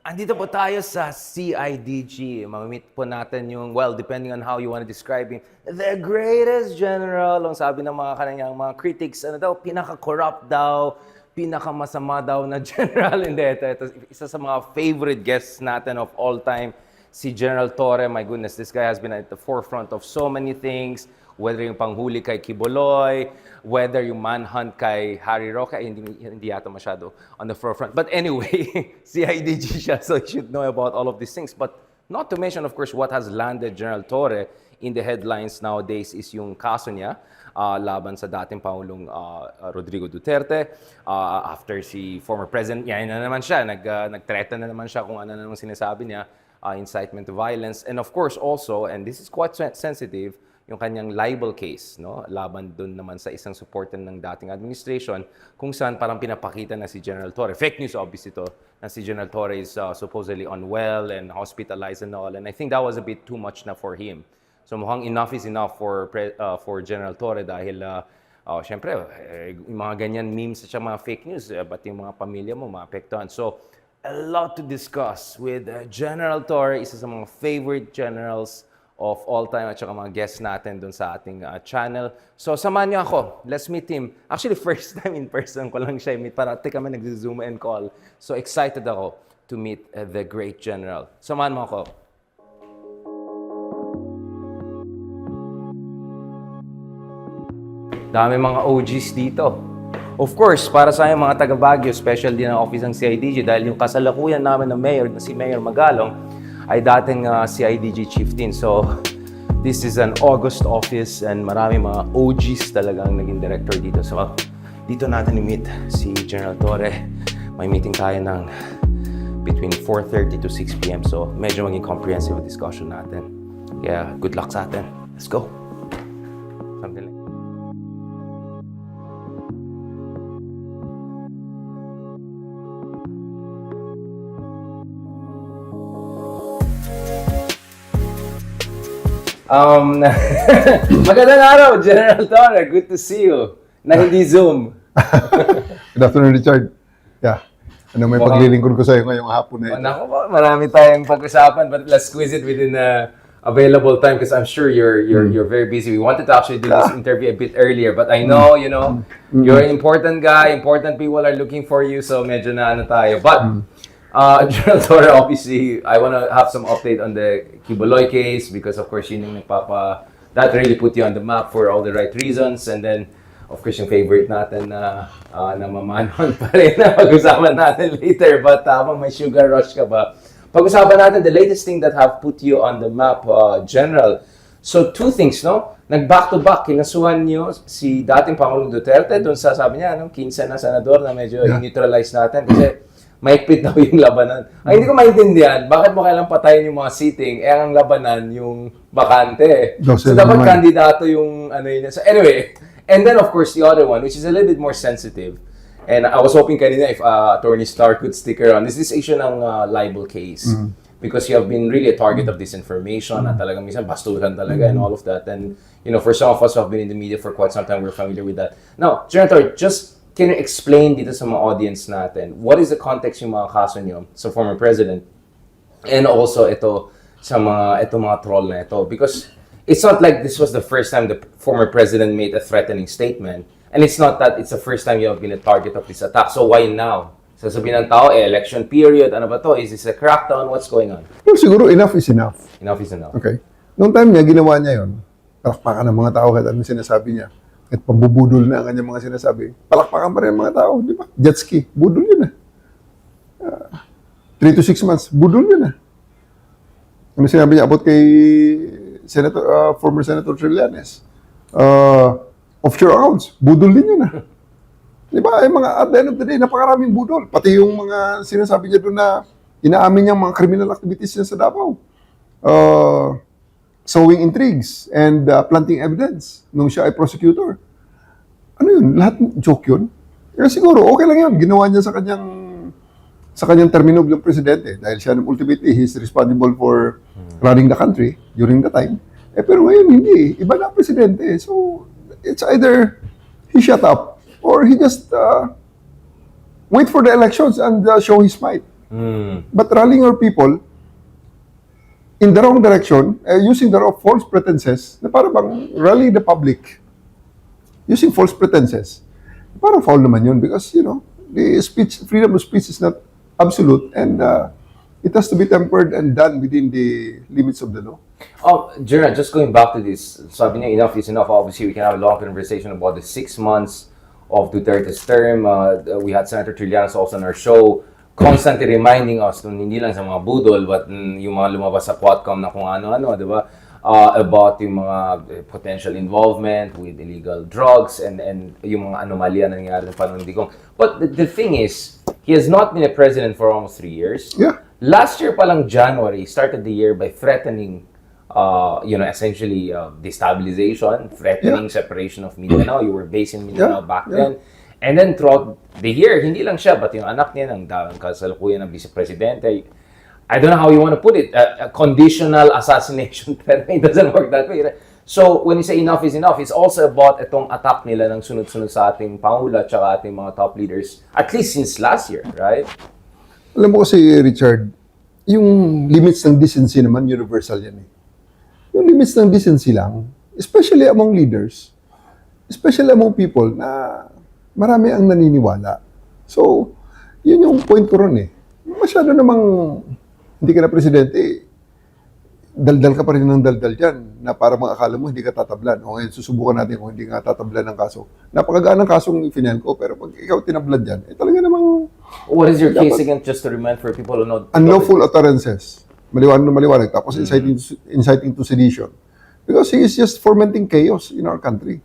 Andito po tayo sa CIDG. Mamamit po natin yung, well, depending on how you want to describe him, the greatest general. Ang sabi ng mga kanyang mga critics, ano daw, pinaka-corrupt daw, pinaka-masama daw na general. Hindi, ito, isa sa mga favorite guests natin of all time, si General Torre. My goodness, this guy has been at the forefront of so many things. Whether yung panghuli kay Kiboloy, whether yung manhunt kay Harry Roque, hindi yata masyado on the forefront. But anyway, CIDG siya, so you should know about all of these things. But not to mention, of course, what has landed General Torre in the headlines nowadays is yung kaso niya laban sa dating Pangulong Rodrigo Duterte. After si former president, yan na naman siya, nag-threaten na naman siya kung ano na naman sinasabi niya, incitement to violence. And of course also, and this is quite sensitive, yung kanyang libel case, no? Laban doon naman sa isang supporter ng dating administration kung saan parang pinapakita na si General Torre. Fake news obviously ito, na si General Torre is supposedly unwell and hospitalized and all. And I think that was a bit too much na for him. So mukhang enough is enough for General Torre dahil syempre, yung mga ganyan memes at mga fake news, ba't yung mga pamilya mo maapektuhan. So a lot to discuss with General Torre, isa sa mga favorite generals of all time at saka mga guests natin dun sa ating channel. So, samahan niyo ako. Let's meet him. Actually, first time in person ko lang siya meet. Parati kami nag-zoom and call. So, excited ako to meet the great general. Samahan mo ako. Dami mga OGs dito. Of course, para sa mga taga Baguio, special din ang office ng CIDG dahil yung kasalukuyan namin ng mayor na si Mayor Magalong ay dating CIDG chieftain. So, this is an August office and marami mga OGs talagang naging director dito. So, dito natin i-meet si General Torre. May meeting tayo ng between 4:30 to 6 p.m. So, medyo maging comprehensive discussion natin. Kaya, good luck sa atin. Let's go. Something like magandang araw, General Torre. Good to see you. Na hindi Zoom. Good afternoon, Richard. Yeah. May paglilingkod ko sa iyo ngayong hapon na ito. Naku po, marami tayong pag-usapan, but let's squeeze it within available time because I'm sure you're very busy. We wanted to actually do this interview a bit earlier, but I know, you know, you're an important guy. Important people are looking for you, so medyo na ano tayo. But General Torre, obviously, I want to have some update on the Kiboloy case because, of course, yun yung that really put you on the map for all the right reasons. And then, of course, yung favorite natin na mamanon pa rin na pag-usapan natin later. But habang may sugar rush ka ba, pag-usapan natin the latest thing that have put you on the map, General. So, two things, no? Nag-back-to-back, kinasuhan niyo si dating Pangulong Duterte doon sa, sabi niya, 15 na senador na medyo neutralize natin kasi mahigpit daw yung labanan. Ang hindi ko maintindihan, bakit mo kailang patayin yung mga seating, ang labanan yung bakante. So dapat kandidato yung ano yun. So anyway, and then of course the other one, which is a little bit more sensitive, and I was hoping kanina if Attorney Starr could stick around, is this issue ng libel case. Because you have been really a target of disinformation at talagang minsan bastuhan talaga and all of that. And you know, for some of us who have been in the media for quite some time, we're familiar with that. Now, General, just can you explain dito sa mga audience natin, what is the context yung mga kaso nyo sa former president and also ito sa mga troll na ito? Because it's not like this was the first time the former president made a threatening statement, and it's not that it's the first time you have been a target of this attack. So why now? Sasabihin ng tao, election period, ano ba to? Is this a crackdown? What's going on? Well, siguro enough is enough. Enough is enough. Okay. Noong time niya, ginawa niya yun. Palakpakan ng mga tao kahit anong sinasabi niya. At pambubudol na ang kanyang mga sinasabi. Palakpakan pa rin ang mga tao, di ba? Jet ski, budol yun na. 3 to 6 months, budol yun na. Ano sinabi niya about kay former Senator Trillanes? Offshore accounts, budol din yun na. Di ba? Ay, at the end of the day, napakaraming budol. Pati yung mga sinasabi niya doon na inaamin niyang mga criminal activities niya sa Davao. Sowing intrigues and planting evidence nung siya ay prosecutor. Ano yun? Lahat joke yun? Kaya siguro, okay lang yun. Ginawa niya sa kanyang termino bilang presidente dahil siya ultimately, he's responsible for running the country during the time. Pero ngayon, hindi. Iba na presidente. So, it's either he shut up or he just wait for the elections and show his might. But rallying our people in the wrong direction, using the wrong false pretenses, na para bang rally the public, using false pretenses, parang foul naman yun because, the freedom of speech is not absolute and it has to be tempered and done within the limits of the law. Gerald, just going back to this, sabi niya, enough is enough. Obviously, we can have a long conversation about the 6 months of Duterte's term. We had Senator Trillanes also on our show, constantly reminding us, hindi lang sa mga budol, but yung mga lumabas sa Quadcom na kung ano-ano, di ba? About yung mga potential involvement with illegal drugs and yung mga anomalya na nangyari ng panahon ni Digong. But the thing is, he has not been a president for almost 3 years. Yeah. Last year palang January, started the year by threatening, essentially destabilization, threatening separation of Mindanao. You were based in Mindanao back then. And then throughout the year, hindi lang siya, but yung anak niya ng kasalukuyan ng vice-presidente. I don't know how you want to put it, a conditional assassination, pero it doesn't work that way. Right? So, when you say enough is enough, it's also about itong attack nila ng sunod-sunod sa ating Pangulo at saka ating mga top leaders, at least since last year, right? Alam mo kasi, Richard, yung limits ng decency naman, universal yan eh. Yung limits ng decency lang, especially among leaders, especially among people na marami ang naniniwala. So, yun yung point ko ron eh. Masyado namang hindi ka na presidente, daldal ka pa rin ng daldal dyan na para akala mo hindi ka tatablan. O ngayon, susubukan natin kung hindi ka tatablan ng kaso. Napakagaan ng kasong final ko, pero pag ikaw tinablan dyan, talaga namang... What is your case again, just to remind for people who know? Unlawful utterances. Maliwanag na maliwanag. Tapos inciting to sedition. Because he is just fomenting chaos in our country.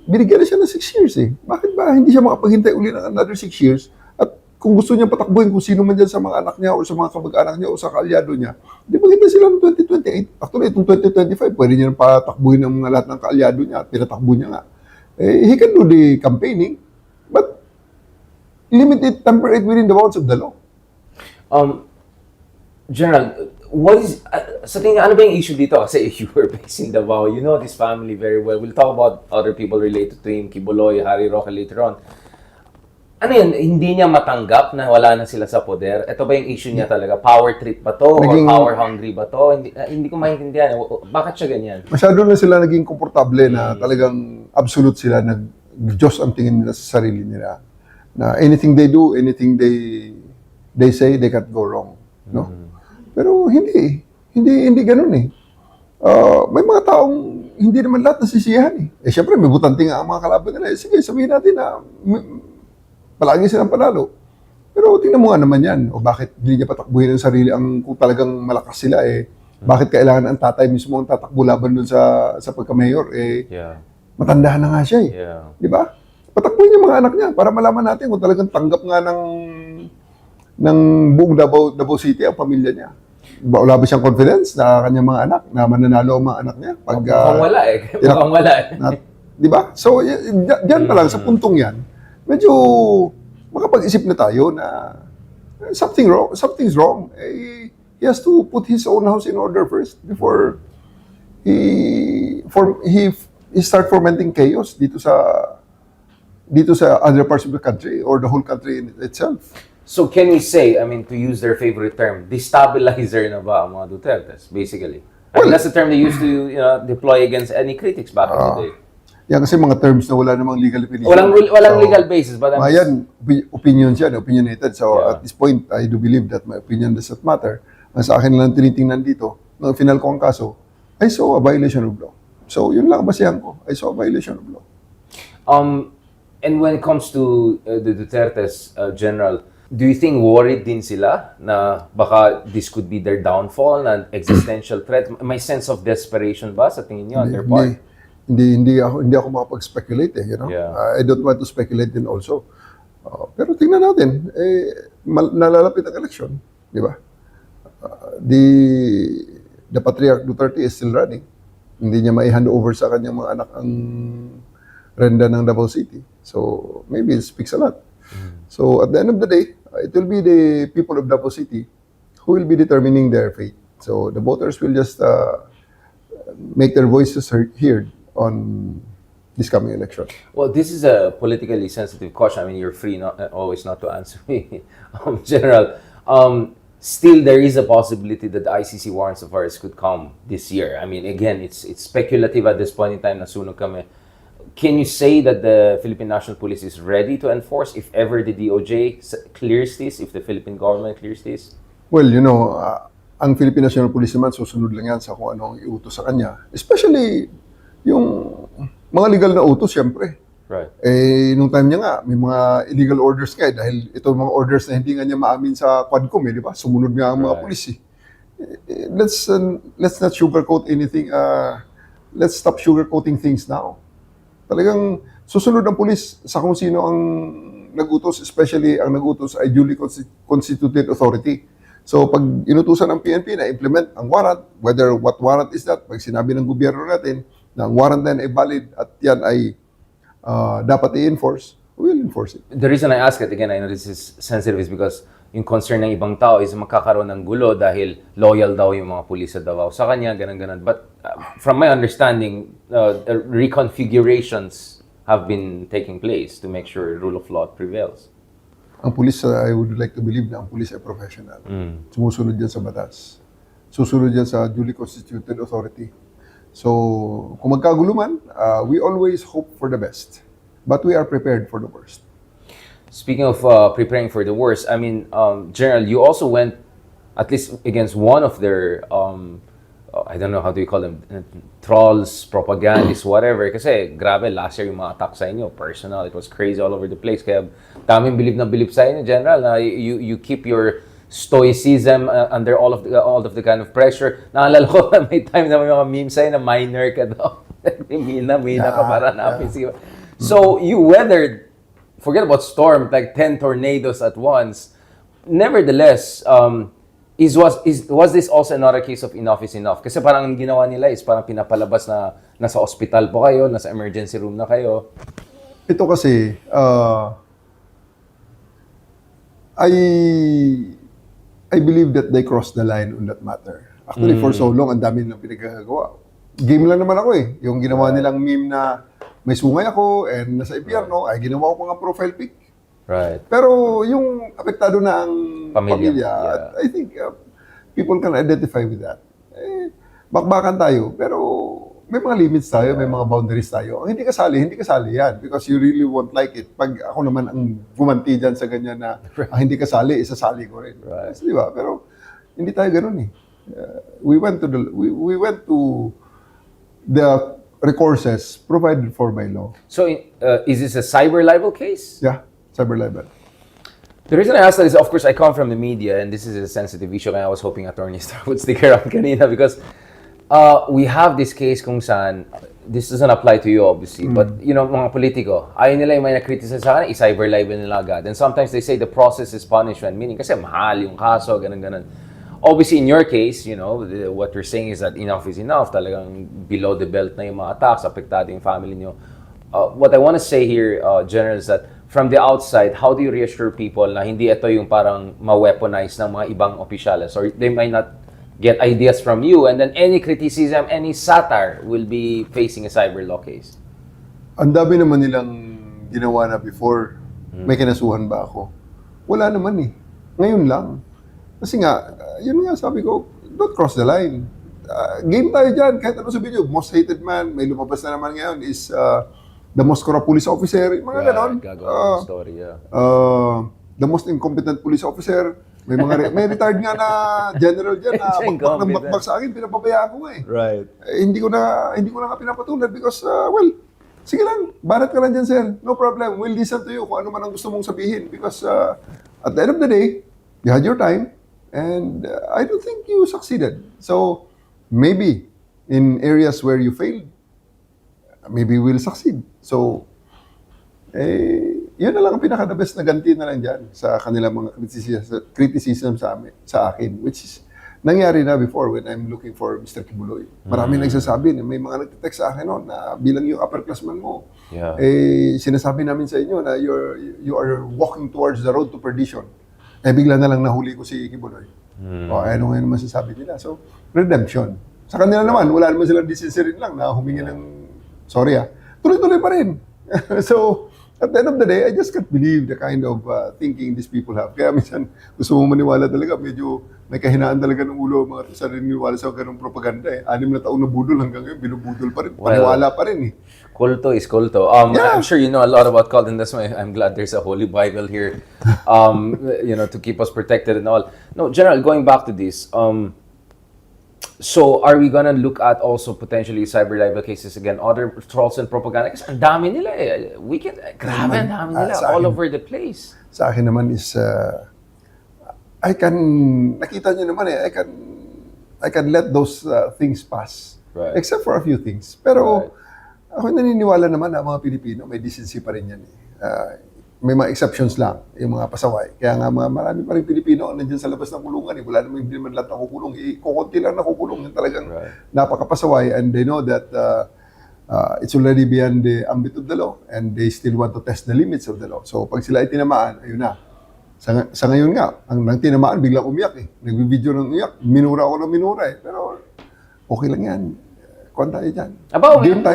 Binigyan na siya ng 6 years eh. Bakit ba hindi siya makapaghintay uli ng another 6 years? At kung gusto niya patakbuhin kung sino man dyan sa mga anak niya o sa mga kamag-anak niya o sa kaalyado niya, di maghintay sila ng 2028. Actually, itong 2025, pwede niya patakbuhin ng mga lahat ng kaalyado niya at pinatakbo niya nga. He can do the campaigning, but limit it, temper it within the bounds of the law. General, what is, sa tingin, ano ba yung issue dito? Kasi you were based in Davao, you know this family very well. We'll talk about other people related to him, Kibuloy, Harry Roque later on. Ano yun, hindi niya matanggap na wala na sila sa poder? Ito ba yung issue niya talaga? Power trip ba to? Or power hungry ba to? Hindi ko maintindihan. Bakit siya ganyan? Masyado na sila naging komportable na talagang absolute sila, nag-Diyos ang tingin nila sa sarili nila. Na anything they do, anything they say, they can't go wrong. No? Pero hindi ganun eh. May mga taong hindi naman lahat nasisiyahan eh. Syempre may butante nga ang mga kalaban nila. Sige, sabihin natin na palagi silang panalo. Pero tingnan mo nga naman yan. O bakit hindi niya patakbuhin ang sarili kung talagang malakas sila eh. Bakit kailangan ang tatay mismo ang tatakbo laban dun sa pagka-mayor eh. Matanda na nga siya eh. Di ba? Patakbuhin niya mga anak niya para malaman natin kung talagang tanggap nga ng buong Davao City ang pamilya niya. Wala ba siyang confidence na kanyang mga anak, na mananalo ang mga anak niya? Mukhang wala eh. Mukhang wala eh. Di ba? So, diyan pa lang, sa puntong yan, medyo makapag-isip na tayo na something's wrong. He has to put his own house in order first before he start fomenting chaos dito sa other parts of the country or the whole country in itself. So can we say, I mean, to use their favorite term, destabilizer na ba ang mga Dutertes, basically? I mean, that's the term they used to deploy against any critics back in the day. Yan kasi mga terms na wala namang legal definition. Walang legal basis. But yan, opinions yan, opinionated. So at this point, I do believe that my opinion does not matter. Ang sa akin lang tinitingnan dito, nung final ko ang kaso, I saw a violation of law. So yun lang basihan ko. I saw a violation of law. And when it comes to the Dutertes, General, do you think worried din sila na baka this could be their downfall, na existential threat? May sense of desperation ba sa tingin niyo on their part? Hindi ako makapag-speculate eh, I don't want to speculate din also. Pero tingnan natin, nalalapit ang election, di ba? The Patriarch Duterte is still running. Hindi niya mai-hand over sa kanyang mga anak ang renda ng Davao City. So maybe it speaks a lot. So at the end of the day, it will be the people of Davao City who will be determining their fate. So the voters will just make their voices heard on this coming election. Well, this is a politically sensitive question. I mean, you're free not always not to answer me, General. Still, there is a possibility that the ICC warrants of arrest could come this year. I mean, again, it's speculative at this point in time. Nasunog kami. Can you say that the Philippine National Police is ready to enforce if ever the DOJ clears this, if the Philippine government clears this? Well, you know, ang Philippine National Police naman, susunod lang yan sa kung ano ang iutos sa kanya. Especially, yung mga legal na utos, syempre. Right. Eh, nung time niya nga, may mga illegal orders nga dahil ito mga orders na hindi nga niya maamin sa Quadcom, di ba? Sumunod nga ang mga pulis. Let's not sugarcoat anything. Let's stop sugarcoating things now. Talagang susunod ang pulis sa kung sino ang nagutos, especially ang nagutos ay duly constituted authority. So pag inutusan ng PNP na implement ang warrant, whether what warrant is that, pag sinabi ng gobyerno natin na ang warrant na yan ay valid at yan ay dapat i-enforce, we'll enforce it. The reason I ask it, again, I know this is sensitive, is because yung concern ng ibang tao is magkakaroon ng gulo dahil loyal daw yung mga pulis sa Davao sa kanya, ganun-ganun. But from my understanding, reconfigurations have been taking place to make sure rule of law prevails. Ang pulis, I would like to believe na ang pulis ay professional. Sumusunod yan sa batas. Susunod yan sa duly constituted authority. So, kung magkagulo man, we always hope for the best. But we are prepared for the worst. Speaking of preparing for the worst, I mean, General, you also went at least against one of their, I don't know how do you call them, trolls, propagandists, whatever. Kasi grabe, last year yung mga attack sa inyo, personal, it was crazy all over the place. Kaya daming bilib na bilib sa inyo, General, na you keep your stoicism under all of the kind of pressure. Naalala ko, may time na may mga memes sa'yo na minor ka daw. Mina ka para namin. So, you weathered, forget about storm, like 10 tornadoes at once. Nevertheless, was this also another case of enough is enough? Kasi parang ang ginawa nila is parang pinapalabas na nasa ospital po kayo, nasa emergency room na kayo. Ito kasi, I believe that they crossed the line on that matter. Actually, for so long, ang dami nilang pinagagawa. Game lang naman ako eh. Yung ginawa nilang meme na may sungay ako and nasa impyerno, ay ginawa ko mga profile pic. Right. Pero yung apektado na ang pamilya, yeah. I think people can identify with that. Bakbakan tayo, pero may mga limits tayo, may mga boundaries tayo. Ang hindi kasali yan because you really won't like it. Pag ako naman ang gumanti dyan sa ganyan na hindi kasali, isasali ko rin. Right. Di ba? Pero hindi tayo ganun eh. We went to the recourses provided for by law. So, is this a cyber libel case? Yeah, cyber libel. The reason I asked that is, of course, I come from the media, and this is a sensitive issue, and I was hoping Attorney Star would stick around kanina because we have this case kung saan, this doesn't apply to you, obviously, but, you know, mga politiko, ayaw nila yung may na-criticize sa akin, i-cyber libel nila agad. And sometimes they say the process is punishment, meaning kasi mahal yung kaso, ganun-ganun. Obviously, in your case, you know, what you're saying is that enough is enough. Talagang below the belt na yung mga attacks, apektado yung family nyo. What I want to say here, General, is that from the outside, how do you reassure people na hindi ito yung parang ma-weaponize ng mga ibang opisyales? Or they might not get ideas from you, and then any criticism, any satire will be facing a cyber law case. Ang dami naman nilang ginawa na before. May kinasuhan ba ako? Wala naman eh. Ngayon lang. Kasi nga, yun nga sabi ko, don't cross the line. Game tayo dyan, kahit ano sabihin nyo, most hated man, may lumabas na naman ngayon is the most corrupt police officer, mga ganon. Gagawa ng story, yeah. The most incompetent police officer, may retired nga na general dyan na bakbak ng bakbak sa akin, pinapabayaan ko nga eh. Right. Hindi ko na nga pinapatulan because, well, sige lang, barat ka lang dyan, sir. No problem, we'll listen to you kung ano man ang gusto mong sabihin because at the end of the day, you had your time, and I don't think you succeeded. So, maybe in areas where you failed, maybe we'll succeed. So, yun na lang ang pinaka-the best na ganti na lang dyan sa kanilang mga criticism sa akin, which is nangyari na before when I'm looking for Mr. Kibuloy. Marami nagsasabi, may mga nagtitext sa akin noon na bilang yung upperclassman mo, sinasabi namin sa inyo na you are walking towards the road to perdition. Bigla na lang nahuli ko si Kibuloy. Ano ngayon naman sasabi nila? So, redemption. Sa kanila naman, wala naman silang decision lang na humingi ng, sorry tuloy-tuloy pa rin. So, at the end of the day, I just can't believe the kind of thinking these people have. Kaya minsan, gusto mong maniwala talaga, medyo may kahinaan talaga ng ulo mga sa naniniwala sa ganung propaganda eh. 6 na taon na budol hanggang ngayon, binubudol pa rin. Paniwala pa rin eh. Kulto is kulto. Yeah. I'm sure you know a lot about cult, and that's why I'm glad there's a Holy Bible here, to keep us protected and all. No, General, going back to this, so are we gonna look at also potentially cyber libel cases again, other trolls and propaganda? Kasi ang dami nila eh. Grabe, ang dami nila all over the place. Sa akin naman is, nakita nyo naman eh, I can let those things pass. Right. Except for a few things. Pero, ako naniniwala naman na mga Pilipino, may decency pa rin yan eh. May mga exceptions lang, yung mga pasaway. Kaya nga marami pa rin Pilipino nandiyan sa labas ng kulungan eh. Wala naman, hindi naman lahat nakukulong. Kukunti lang nakukulong. Yung talagang napakapasaway, and they know that it's already beyond the ambit of the law, and they still want to test the limits of the law. So pag sila ay tinamaan, ayun na. Sa ngayon nga, ang nang tinamaan, biglang umiyak eh. Nagbibideo ng umiyak. Minura ako ng minura eh. Pero okay lang yan. Kuhan tayo dyan.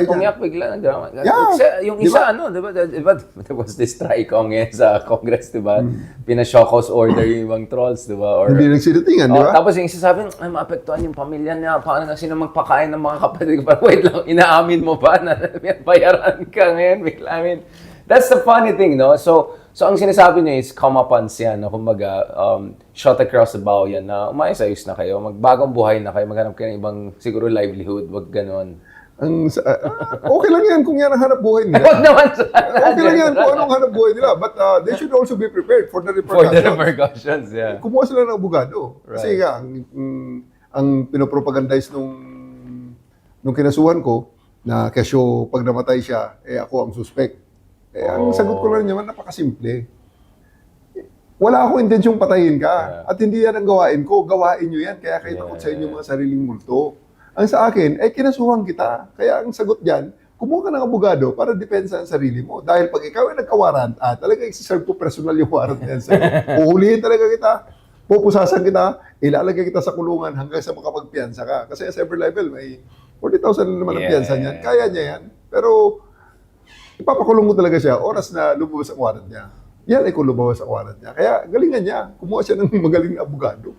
Umiyak bigla ng drama. Yeah. Yung isa, diba, there was this try-kong sa Congress, diba? Pinashokos order yung ibang trolls, diba? Or, hindi nagsilitingan, diba? Tapos yung isa sabi, ay, maapektuhan yung pamilya niya. Paano na sino magpakain ng mga kapatid? Wait lang, inaamin mo pa na bayaran ka ngayon. Bigla, I mean, that's the funny thing, no? So ang sinasabi niya is comeuppance yan, no? Kumbaga, shot across the bow yan na umayos-ayos na kayo, magbagong buhay na kayo, maghanap kayo ng ibang siguro livelihood, wag ganon. Okay lang yan kung yan ang hanap buhay nila. Wag naman Okay lang yan kung anong hanap buhay nila. But they should also be prepared for the repercussions. For the repercussions, yeah. Kumuha sila ng abogado. Kasi nga, ang pinopropagandize nung kinasuhan ko, na kesyo pag namatay siya, ako ang suspect. Ang sagot ko lang naman, napakasimple. Wala akong intensyong patayin ka. At hindi yan ang gawain ko. Gawain nyo yan. Kaya kayo takot sa inyong mga sariling multo. Ang sa akin, kinasuhan kita. Kaya ang sagot dyan, kumuha ka ng abogado para depensa ang sarili mo. Dahil pag ikaw ay nagka-warrant, talaga isi-serve ko personal yung warrant na yan sa'yo. Uhulihin talaga kita. Pupusasan kita. Ilalagay kita sa kulungan hanggang sa makapagpiyansa ka. Kasi sa cyber libel, may 40,000 naman ang piyansa niyan. Kaya niya yan. Pero ipapakulong mo talaga siya oras na lumabas ang warrant niya. Yan ay kung lumabas ang warrant niya. Kaya galingan niya. Kumuha siya ng magaling na abogado.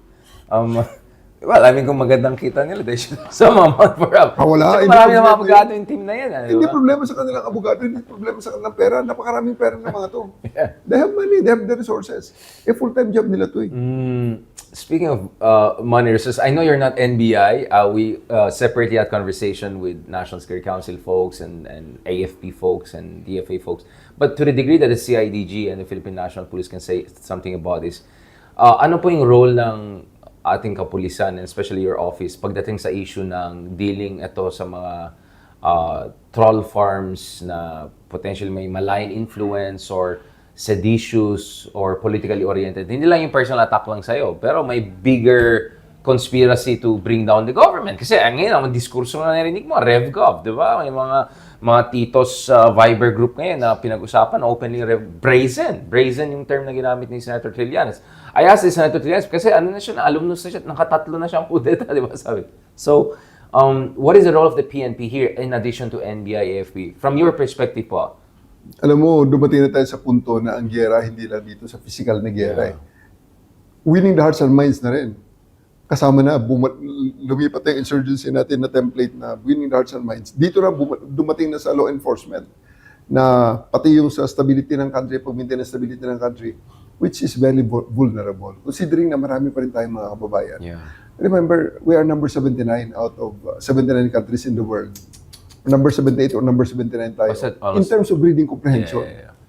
Well, I mean, kung magandang kita nila, they should sumama for up. Wala. Marami na mga abogado yung team na yan. Hindi problema sa kanilang abogado, hindi problema sa kanilang pera. Napakaraming pera ng mga to. They have money, they have the resources. Full-time job nila to eh. Speaking of money resources, I know you're not NBI. We separately had conversation with National Security Council folks and AFP folks and DFA folks. But to the degree that the CIDG and the Philippine National Police can say something about this, ano po yung role ng ating kapulisan, and especially your office, pagdating sa issue ng dealing ito sa mga troll farms na potentially may malign influence or seditious or politically oriented. Hindi lang yung personal attack lang sa'yo, pero may bigger conspiracy to bring down the government. Kasi ngayon, ang diskurso na narinig mo, RevGov, di ba? May mga titos Viber group ngayon na pinag-usapan, openly brazen yung term na ginamit ni Senator Trillanes. I asked si Senator Trillanes kasi alumnus na siya, nakatatlo na siyang kudeta, di ba sabi? So, what is the role of the PNP here in addition to NBI, AFP? From your perspective po? Alam mo, dumating na tayo sa punto na ang giyera hindi lang dito sa physical na giyera. Winning the hearts and minds na rin. Kasama na, lumipat na yung insurgency natin na template na winning the hearts and minds. Dito na dumating na sa law enforcement na pati yung sa stability ng country, pag-maintain ng stability ng country, which is very vulnerable. Considering na marami pa rin tayong mga kababayan. Remember, we are number 79 out of 79 countries in the world. Number 78 or number 79 tayo. In terms of reading comprehension.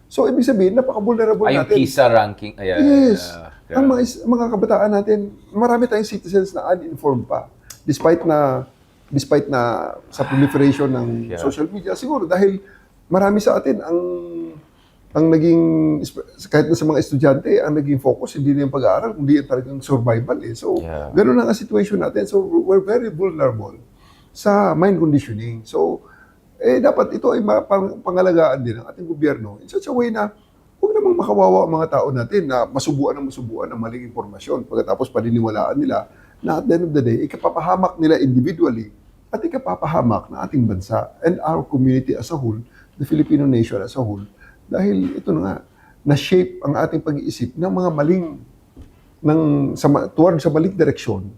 So, ibig sabihin, napaka-vulnerable natin. Yung PISA ranking. Yes. Ang mga kabataan natin, marami tayong citizens na uninformed pa. Despite na sa proliferation ng social media, siguro dahil marami sa atin ang naging, kahit na sa mga estudyante, ang naging focus, hindi na yung pag-aaral, kundi yung talagang survival eh. So, gano'n ang situation natin. So, we're very vulnerable sa mind conditioning. So, dapat ito ay pangalagaan din ng ating gobyerno in such a way na huwag namang makawawa ang mga tao natin na masubuan ng maling impormasyon pagkatapos paniniwalaan nila na at the end of the day, ikapapahamak nila individually at ikapapahamak ng ating bansa and our community as a whole the Filipino nation as a whole. Dahil ito na nga, na-shape ang ating pag-iisip ng mga maling, tuward sa maling direksyon,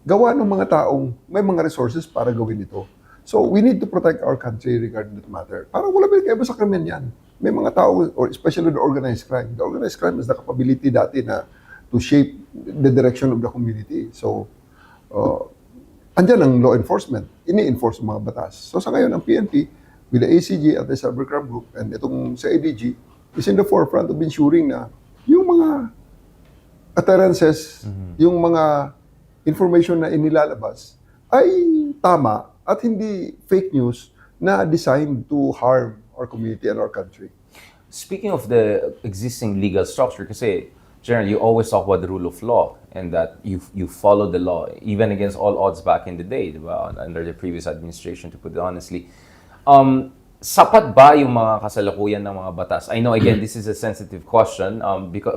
gawa ng mga taong may mga resources para gawin ito. So, we need to protect our country regarding that matter. Parang wala ba sa krimen yan? May mga tao, or especially the organized crime. The organized crime has the capability dati na to shape the direction of the community. So, andyan ang law enforcement. Ini-enforce ang mga batas. So, sa ngayon, ang PNP, with the ACG at the Cybercrime Group, and itong sa ADG, is in the forefront of ensuring na yung mga utterances, yung mga information na inilalabas, ay tama at hindi fake news na designed to harm our community and our country. Speaking of the existing legal structure, kasi generally you always talk about the rule of law and that you follow the law even against all odds back in the day, diba? Under the previous administration, to put it honestly. Sapat ba yung mga kasalukuyan ng mga batas? I know, again, this is a sensitive question,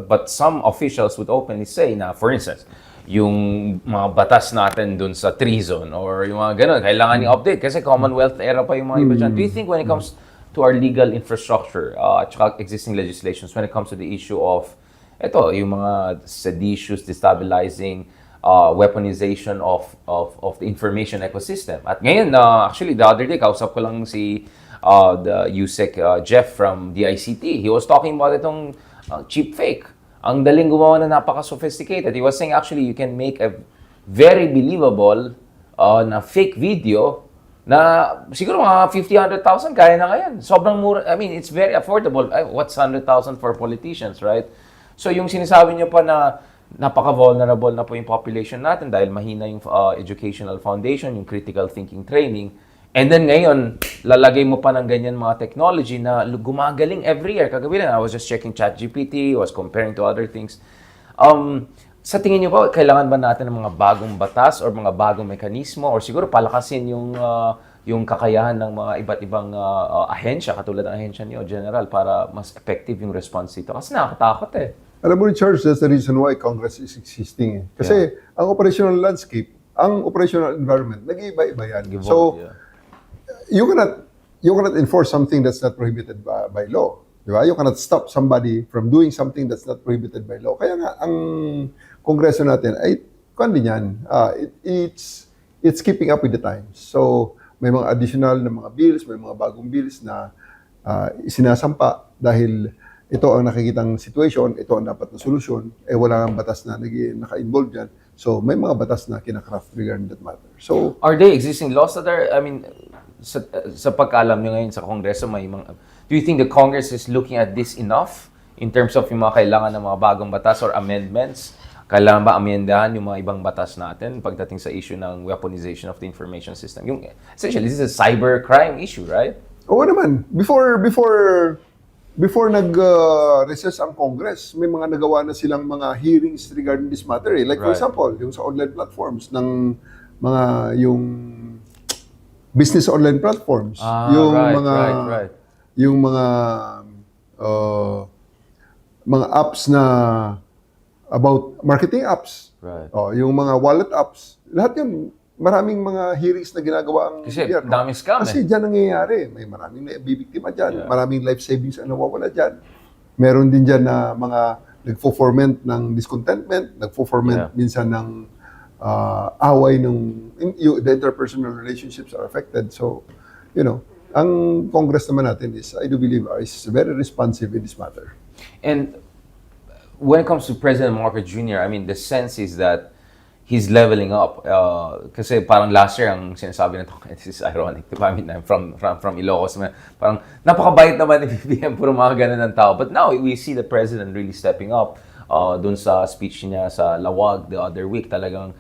but some officials would openly say na, for instance, yung mga batas natin dun sa treason or yung mga ganun, kailangan i-update kasi Commonwealth era pa yung mga iba dyan. Do you think when it comes to our legal infrastructure at saka existing legislations, when it comes to the issue of yung mga seditious, destabilizing, weaponization of the information ecosystem. At ngayon, actually, the other day, kausap ko lang si the USEC Jeff from DICT. He was talking about itong cheap fake. Ang daling gumawa na napaka-sophisticated. He was saying, actually, you can make a very believable na fake video na siguro mga 50,000, 100,000, kaya na ngayon. Sobrang mura. I mean, it's very affordable. What's 100,000 for politicians, right? So, yung sinasabi niyo pa na napaka-vulnerable na po yung population natin dahil mahina yung educational foundation, yung critical thinking training. And then ngayon, lalagay mo pa ng ganyan mga technology na gumagaling every year. Kagabi lang, I was just checking ChatGPT, was comparing to other things. Sa tingin niyo ba, kailangan ba natin ng mga bagong batas or mga bagong mekanismo or siguro palakasin yung kakayahan ng mga iba't ibang ahensya, katulad ng ahensya niyo, General, para mas effective yung response dito? Kasi nakakatakot eh. Alam mo, Charles, that's the reason why Congress is existing. Kasi ang operational landscape, ang operational environment, nag-iiba-iba yan. You cannot enforce something that's not prohibited by law. Di ba? You cannot stop somebody from doing something that's not prohibited by law. Kaya nga, ang Kongreso natin ay, kung din yan, it's keeping up with the times. So, may mga additional na mga bills, may mga bagong bills na sinasampa dahil ito ang nakikitang situation, ito ang dapat na solusyon, wala kang batas na naka-involve dyan. So, may mga batas na kinakraft regarding that matter. So, are there existing laws that are, I mean, sa pagkaalam nyo ngayon sa Kongreso, do you think the Congress is looking at this enough in terms of yung mga kailangan ng mga bagong batas or amendments? Kailangan ba amendahan yung mga ibang batas natin pagdating sa issue ng weaponization of the information system? Essentially, this is a cyber crime issue, right? Oo naman. Before nag-recess ang Congress, may mga nagawa na silang mga hearings regarding this matter. Like, for example, yung sa online platforms ng yung business online platforms, yung yung mga apps na about marketing apps, yung mga wallet apps, lahat yun, maraming mga hearings na ginagawa ang kasi daming scam Kasi dyan nangyayari. May maraming bibiktima dyan. Maraming life savings ang nawawala dyan. Meron din dyan na mga nagfo-foment ng discontentment, nagfo-foment minsan ng away the interpersonal relationships are affected. So, ang Congress naman natin is, I do believe, is very responsive in this matter. And when it comes to President Marcos Jr., I mean, the sense is that he's leveling up. Kasi parang last year, ang sinasabi na ito, this is ironic, I mean, I'm from Ilocos, parang napakabait naman ni BBM, puro mga ganun ng tao. But now, we see the President really stepping up. Dun sa speech niya sa Lawag the other week, talagang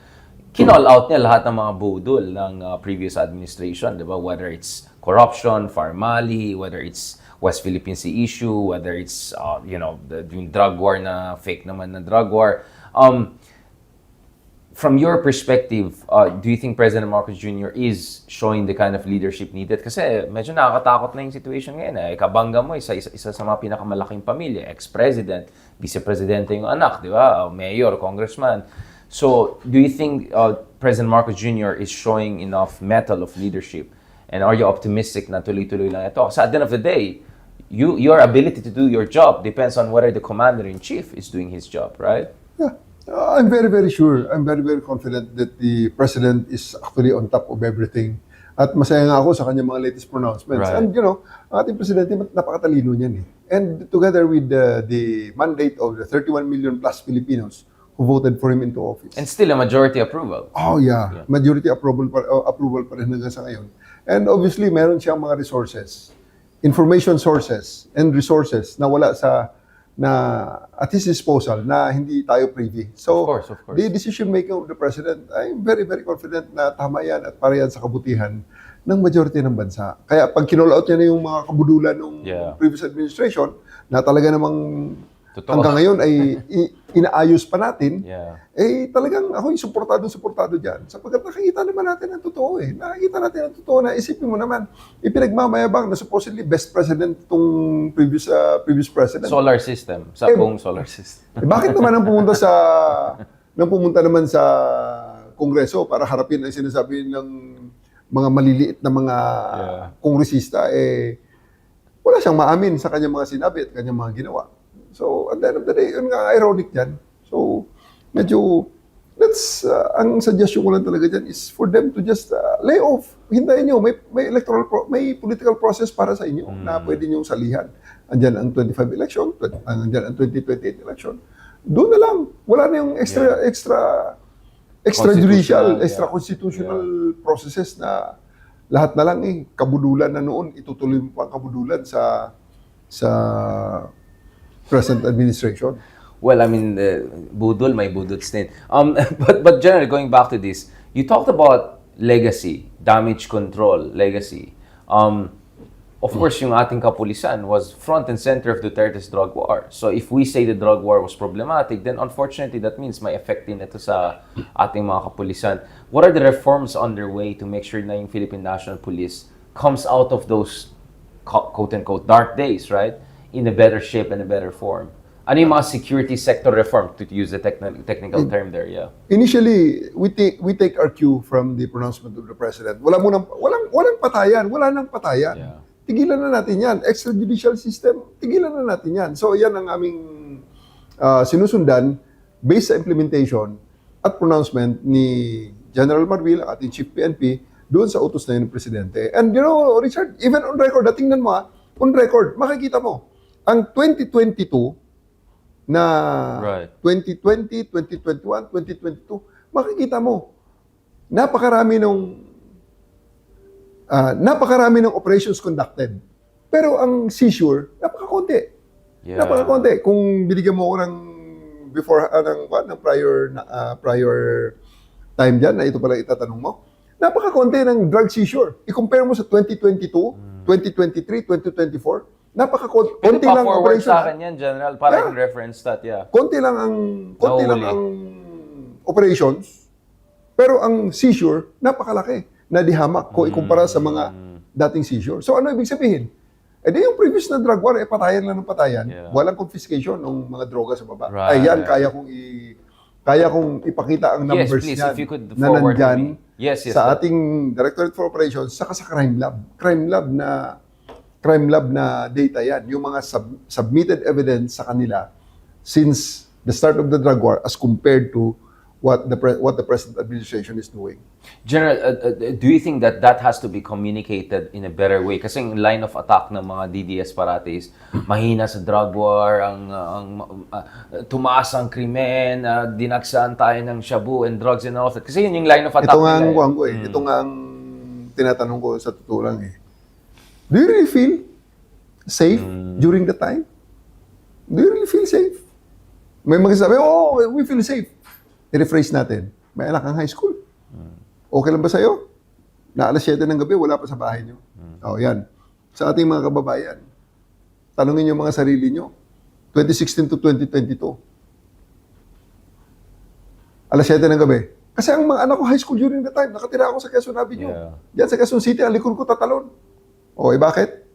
kinall out niya lahat ng mga budol ng previous administration, di ba? Whether it's corruption, Farmali, whether it's West Philippine Sea issue, whether it's, yung drug war na fake naman na drug war. From your perspective, do you think President Marcos Jr. is showing the kind of leadership needed? Kasi medyo nakakatakot na yung situation ngayon. Kabangga mo, isa sa mga pinakamalaking pamilya, ex-president, vice-presidente yung anak, di ba? Mayor, congressman. So, do you think President Marcos Jr. is showing enough mettle of leadership And are you optimistic na tuloy-tuloy lang ito? So at the end of the day, your ability to do your job depends on whether the commander-in-chief is doing his job, right? Yeah. I'm very, very sure. I'm very, very confident that the president is actually on top of everything. At masaya nga ako sa kanyang mga latest pronouncements. Right. And ang ating presidente, napakatalino niyan eh. And together with the mandate of the 31 million plus Filipinos who voted for him into office. And still a majority approval. Oh yeah, majority approval pa rin hanggang sa ngayon. And obviously, meron siyang mga resources, information sources and resources na wala at his disposal na hindi tayo privy. So, Of course. the decision making of the president, I'm very, very confident na tama yan at para yan sa kabutihan ng majority ng bansa. Kaya pag kinall-out niya na yung mga kabudulan ng previous administration, na talaga namang hanggang ngayon ay inaayos pa natin, talagang ako yung suportado dyan. Sapagkat nakikita naman natin ang totoo eh. Nakikita natin ang totoo na isipin mo naman, ipinagmamayabang na supposedly best president itong previous president. Solar system. Sa buong solar system. Bakit naman ang pumunta naman sa Kongreso para harapin ang sinasabi ng mga maliliit na mga kongresista, wala siyang maamin sa kanyang mga sinabi at kanyang mga ginawa. So, at the end of the day, yun nga ironic dyan. So, medyo, ang suggestion ko lang talaga dyan is for them to just lay off. Hintayin nyo, may political process para sa inyo na pwede nyo salihan. Andyan ang 25 election, andyan ang 2028 election. Doon na lang. Wala na yung extrajudicial, extra-constitutional processes na lahat na lang kabudulan na noon, itutuloy mo pa ang kabudulan sa present administration. Well, I mean, budol, may budol din. But generally, going back to this, you talked about legacy, damage control, legacy. Of course, yung ating kapulisan was front and center of Duterte's drug war. So if we say the drug war was problematic, then unfortunately, that means may effect din ito sa ating mga kapulisan. What are the reforms underway to make sure na yung Philippine National Police comes out of those quote-unquote dark days, right? In a better shape and a better form. Ano yung mga security sector reform, to use the technical term there, Initially, we take our cue from the pronouncement of the president. Walang patayan, wala nang patayan. Yeah. Tigilan na natin yan. Extrajudicial system, tigilan na natin yan. So, yan ang aming sinusundan based sa implementation at pronouncement ni General Marbil, ating Chief PNP, doon sa utos na yun ng Presidente. And Richard, even on record, tingnan mo on record, makikita mo, ang 2022 na 2020, 2021, 2022, makikita mo, napakarami ng operations conducted. Pero ang seizure, napakakonti. Napakakonti. Kung binigyan mo ako ng prior time dyan, na ito pala itatanong mo, napakakonti ng drug seizure. I-compare mo sa 2022, 2023, 2024, konti lang ang forward operations. sa akin yan, General, para yung reference stat, Konti lang ang operations, pero ang seizure, napakalaki na dihamak kung ikumpara sa mga dating seizure. So ano ibig sabihin? Yung previous na drug war, patayan lang ng patayan. Walang confiscation ng mga droga sa baba. Ayan, kaya kong ipakita ang numbers niyan na nandyan sa ating Directorate for Operations saka sa Crime Lab. Crime Lab na data yan. Yung mga submitted evidence sa kanila since the start of the drug war as compared to what the present administration is doing. General, do you think that has to be communicated in a better way? Kasi yung line of attack ng mga DDS parati is mahina sa drug war, tumaas ang krimen, dinagsaan tayo ng shabu and drugs and all that. Kasi yun yung line of attack nila. Ito nga ang tinatanong ko sa totoo lang Do you really feel safe during the time? Do you really feel safe? May magsasabi, we feel safe. I-rephrase natin. May anak kang high school. Okay lang ba sa'yo? Na alas 7 ng gabi, wala pa sa bahay nyo. Yan. Sa ating mga kababayan, tanungin nyo mga sarili nyo. 2016 to 2022. Alas 7 ng gabi. Kasi ang mga anak ko high school during the time, nakatira ako sa Quezon Avenue. Diyan sa Quezon City, ang likod ko tatalon. Bakit?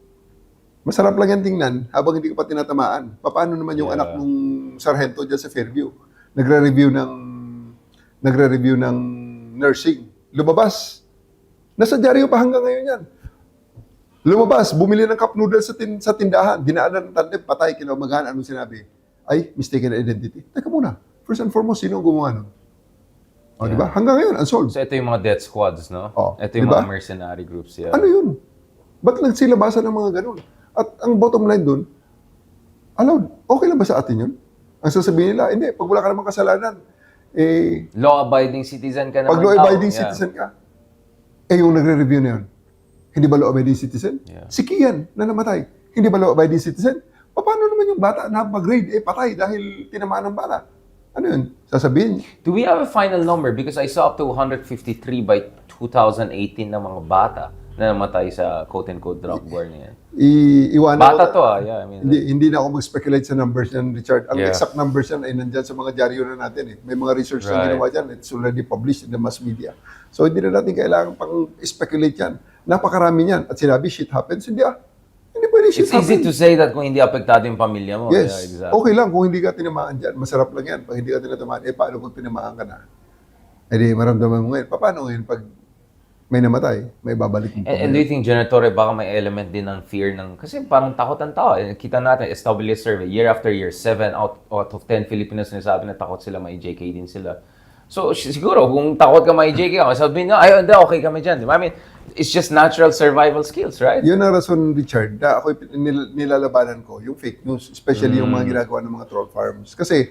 Masarap lang yan tingnan habang hindi ka pa tinatamaan. Paano naman yung anak nung sarhento dyan sa Fairview? Nagre-review ng nursing. Lumabas. Nasa dyaryo pa hanggang ngayon yan. Lumabas, bumili ng cup noodles sa tindahan, dinaanan ng tandem, patay, kinamagahan, anong sinabi? Ay, mistaken identity. Teka muna, first and foremost, sino ang gumawa nun? O, di ba? Hanggang ngayon, unsolved. So ito yung mga death squads, no? Oh, Ito yung diba? mga mercenary groups, yeah. Ano yun? Ba't nagsilabasan ng mga ganun? At ang bottom line dun, allowed, okay lang ba sa atin yun? Ang sasabihin nila, hindi, pag wala ka namang kasalanan, Law-abiding citizen ka naman pag law-abiding yeah. citizen ka, yung nagre-review na yun, hindi ba law-abiding citizen? Yeah. Si Kian na namatay, hindi ba law-abiding citizen? Paano naman yung bata na mag-grade, patay dahil tinamaan ng bala? Ano yun? Sasabihin. Do we have a final number? Because I saw up to 153 by 2018 na mga bata na namatay sa quote-unquote drug war niya. Iwanan Bata ko, to yeah. I mean, hindi na ako mag-speculate sa numbers yan, Richard. Ang Yeah. exact numbers yan ay nandyan sa mga dyaryo na natin. May mga research na Right. ginawa dyan. It's already published in the mass media. So hindi na natin kailangan pang speculate yan. Napakarami yan. At sinabi, shit happens. Hindi pwede shit it's easy happens. to say that kung hindi apektado yung pamilya mo. Yes. Yeah, exactly. Okay lang kung hindi ka tinamaan dyan. Masarap lang yan. Pag hindi ka tinatamaan, paano pag tinamaan ka na? Di maramdaman mo ngayon. Paano ngayon pag may namatay, may babalik mo pa And do you think, General Torre, baka may element din ng fear ng... Kasi parang takot ang tao. Kita natin, SWS survey, year after year, 7 out of 10 Filipinos nasabi na takot sila, may JK din sila. So, siguro, kung takot ka may JK ka, sabihin nyo, ay, hindi, okay kami dyan. Diba? I mean, it's just natural survival skills, right? Yun ang rason, Richard, na ako nilalabanan ko, yung fake news, especially yung mga ginagawa ng mga troll farms. Kasi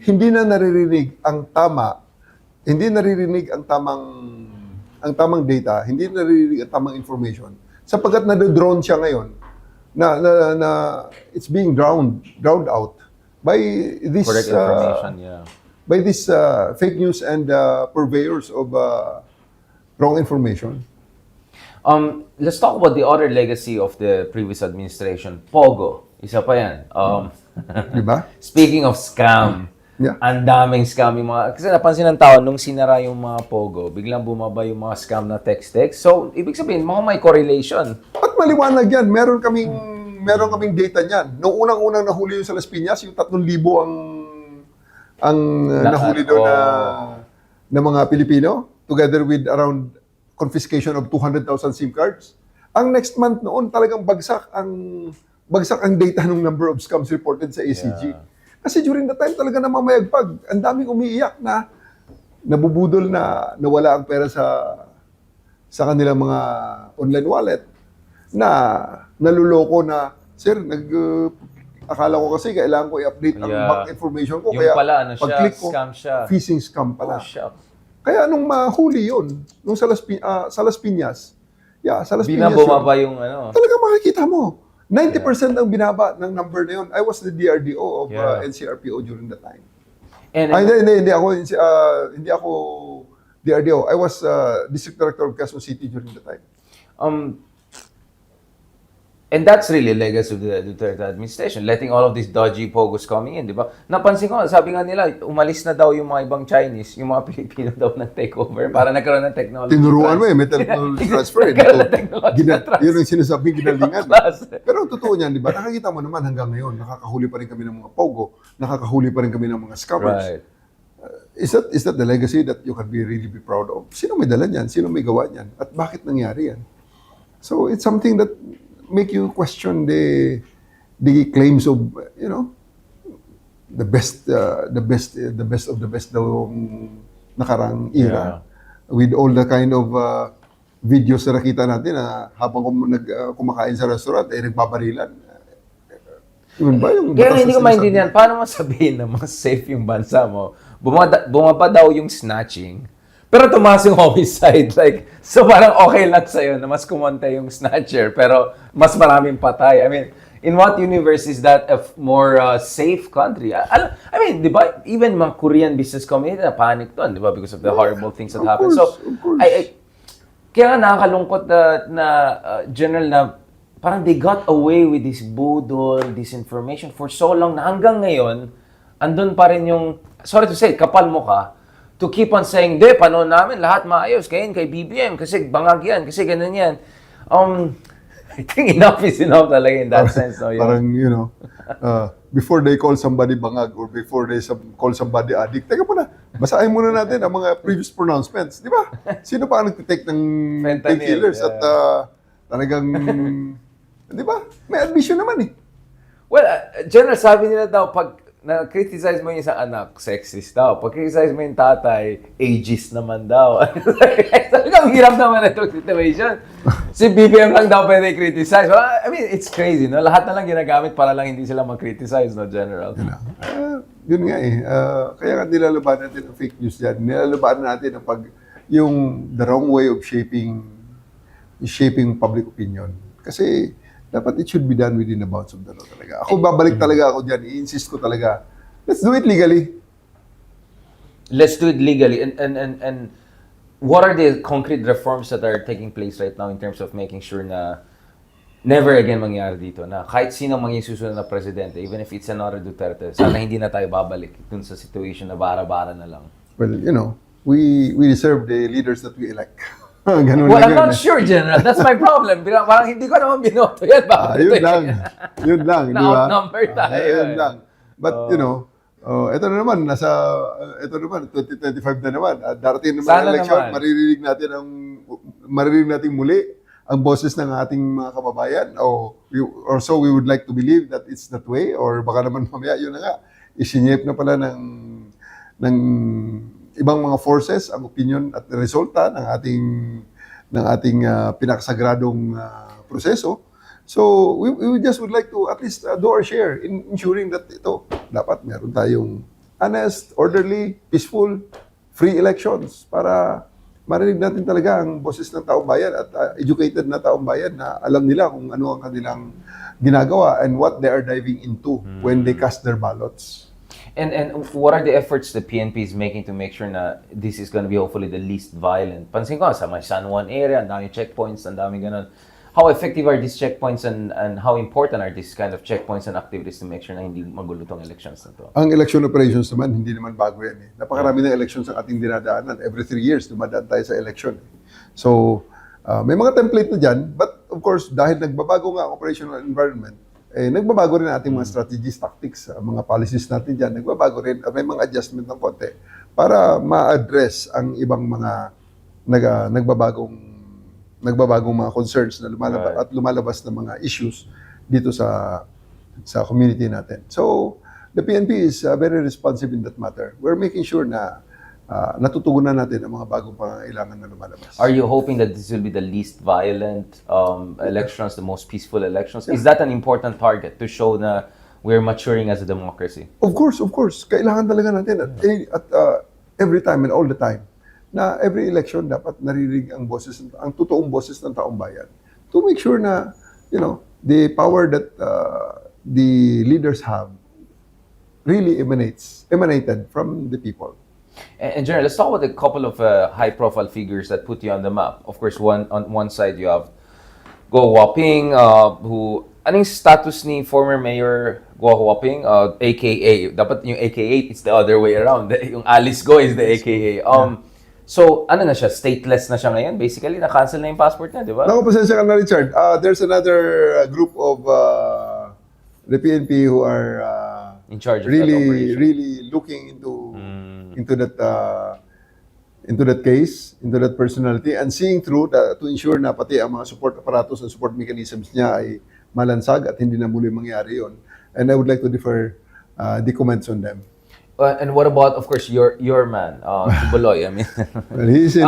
hindi na naririnig ang tama, hindi naririnig ang tamang data, hindi naririnig ang tamang information. Sapagkat na-drone siya ngayon, na it's being drowned out by this Correct information, yeah. by this fake news and purveyors of wrong information. Let's talk about the other legacy of the previous administration. Pogo. Isa pa yan. Di ba? Speaking of scam, Yeah. ang daming scam yung mga... Kasi napansin ng tao, nung sinara yung mga Pogo, biglang bumaba yung mga scam na text-text. So, ibig sabihin, may correlation. At maliwanag yan. Meron kaming data niyan. Noong unang-unang nahuli yung sa Las Piñas, yung 3,000 ang nahuli doon na mga Pilipino, together with around confiscation of 200,000 SIM cards. Ang next month noon, talagang bagsak ang data ng number of scams reported sa ACG. Yeah. Kasi during the time talaga namamayagpag. Ang daming umiiyak na nabubudol na nawala ang pera sa kanilang mga online wallet, na naluloko na, sir, akala ko kasi kailangan ko i-update ang Yeah. bank information ko. Yung Kaya pala, ano siya, pag-click ko, scam siya. phishing scam pala. Oh, shit. Kaya nung mahuli yun, nung sa Las Piñas, Bumaba yung ano. talaga makikita mo. 90% ang binaba ng number na yun. I was the DRDO of Yeah. NCRPO during that time. And, Hindi ako DRDO. I was District Director of Quezon City during that time. And that's really a legacy of the Duterte administration, letting all of these dodgy Pogos coming in, di ba? Napansin ko, sabi nga nila, umalis na daw yung mga ibang Chinese, yung mga Pilipino daw na takeover para nagkaroon ng technology. Tinuruan mo may technology transfer. Nagkaroon ng technology transfer. Yun ang sinasabing ginalingan. Pero ang totoo niyan, di ba? Nakakita mo naman hanggang ngayon, nakakahuli pa rin kami ng mga Pogo, nakakahuli pa rin kami ng mga scammers. Right. Is that the legacy that you can really be proud of? Sino may dala niyan? Sino may gawa niyan? At bakit nangyari yan? So it's something that make you question the claims of, the best of the best daw nakarang era. With all the kind of videos na nakita natin na habang kumakain sa restaurant, nagbabarilan. Yun ba yung Kaya hindi ko maintindihan, paano masabihin na mas safe yung bansa mo? Bumaba daw yung snatching, pero tumaas yung homicide. Like, so parang okay lang sa'yo na mas kumonte yung snatcher, pero mas maraming patay. I mean, in what universe is that a more safe country? I mean, di ba, even mga Korean business community na panic doon, di ba, because of the horrible things that happened. So, kaya nga nakakalungkot na general na parang they got away with this budol, disinformation for so long na hanggang ngayon, andun pa rin yung, sorry to say, kapal mo ka, to keep on saying, de, panon namin, lahat maayos, kay BBM, kasi bangag yan, kasi ganun yan. I think enough is enough talaga in that sense. No? Parang, before they call somebody bangag or before they call somebody addict, teka muna, basahin muna natin ang mga previous pronouncements. Di ba? Sino pa ang nag-take ng Fentanyl, painkillers yeah. at Talagang, di ba? May admission naman eh. Well, General, sabi nila daw, pag na-criticize mo yung isang anak, sexist daw. Pag criticize mo yung tatay, ageist naman daw. Talagang hirap naman itong situation. Si BBM lang daw pwede criticize. Well, I mean, it's crazy, no? Lahat na lang ginagamit para lang hindi sila mag-criticize, no, General? Yun nga eh. Kaya nga nilalabanan natin ang fake news dyan. Nilalabanan natin ang yung the wrong way of shaping public opinion. Kasi dapat it should be done within the bounds of the law talaga. Ako babalik talaga ako dyan. I-insist ko talaga. Let's do it legally. Let's do it legally. And what are the concrete reforms that are taking place right now in terms of making sure na never again mangyari dito na kahit sino maging susunod na presidente, even if it's another Duterte, sana hindi na tayo babalik dun sa situation na bara-bara na lang. Well, you know, we deserve the leaders that we elect. Ganun Well, lang I'm yun. not sure, General. That's my problem. Parang hindi ko naman binoto yan. Yun lang. Yun lang, di ba? Na-outnumber tayo. Yun lang. But, you know, ito na naman, ito naman, 2025 na naman. Darating naman ang election, naman. maririnig natin muli ang boses ng ating mga kababayan. Or so we would like to believe that it's that way. Or baka naman mamaya, yun na nga, isinyep na pala ng ibang mga forces ang opinion at resulta ng ating pinakasagradong proseso. So we just would like to at least do our share in ensuring that ito dapat meron tayong honest, orderly, peaceful, free elections para marinig natin talaga ang boses ng taong bayan at educated na taong bayan na alam nila kung ano ang kanilang ginagawa and what they are diving into when they cast their ballots. And what are the efforts the PNP is making to make sure na this is going to be hopefully the least violent? Pansin ko, sa may San Juan area, ang dami checkpoints, ang dami ganun. How effective are these checkpoints and how important are these kind of checkpoints and activities to make sure na hindi magulo tong elections na to? Ang election operations naman, hindi naman bago yan eh. Napakarami ng elections ang ating dinadaanan. Every 3 years, dumadaan tayo sa election. So, may mga template na dyan. But of course, dahil nagbabago nga ang operational environment, nagbabago rin ang ating mga strategies, tactics, mga policies natin dyan. Nagbabago rin, may mga adjustment ng konti para ma-address ang ibang mga nagbabagong mga concerns na lumalabas, at lumalabas na mga issues dito sa community natin. So, the PNP is very responsive in that matter. We're making sure na natutugunan natin ang mga bagong pangangailangan na lumalabas. Are you hoping that this will be the least violent elections, the most peaceful elections? Is that an important target to show na we're maturing as a democracy? Of course. Kailangan talaga natin at every time and all the time na every election dapat naririnig ang totoong boses ng taong bayan to make sure na, you know, the power that the leaders have really emanated from the people. And General, let's talk about a couple of high-profile figures that put you on the map. Of course, on one side you have Go Huaping, who anong status ni former Mayor Go Huaping, AKA dapat yung AKA it's the other way around. Yung Alice Go is the AKA. So ano na siya, stateless na siya ngayon. Basically, na-cancel na yung passport niya, di ba? Naku, pasensya ka na, Richard. There's another group of the PNP who are In charge of that operation. really looking into that case, into that personality, and seeing through to ensure na pati ang mga support apparatus and support mechanisms niya ay malansag at hindi na muli mangyari yon. And I would like to defer the comments on them. And what about, of course, your man, Tubuloy? I mean, Well, he's in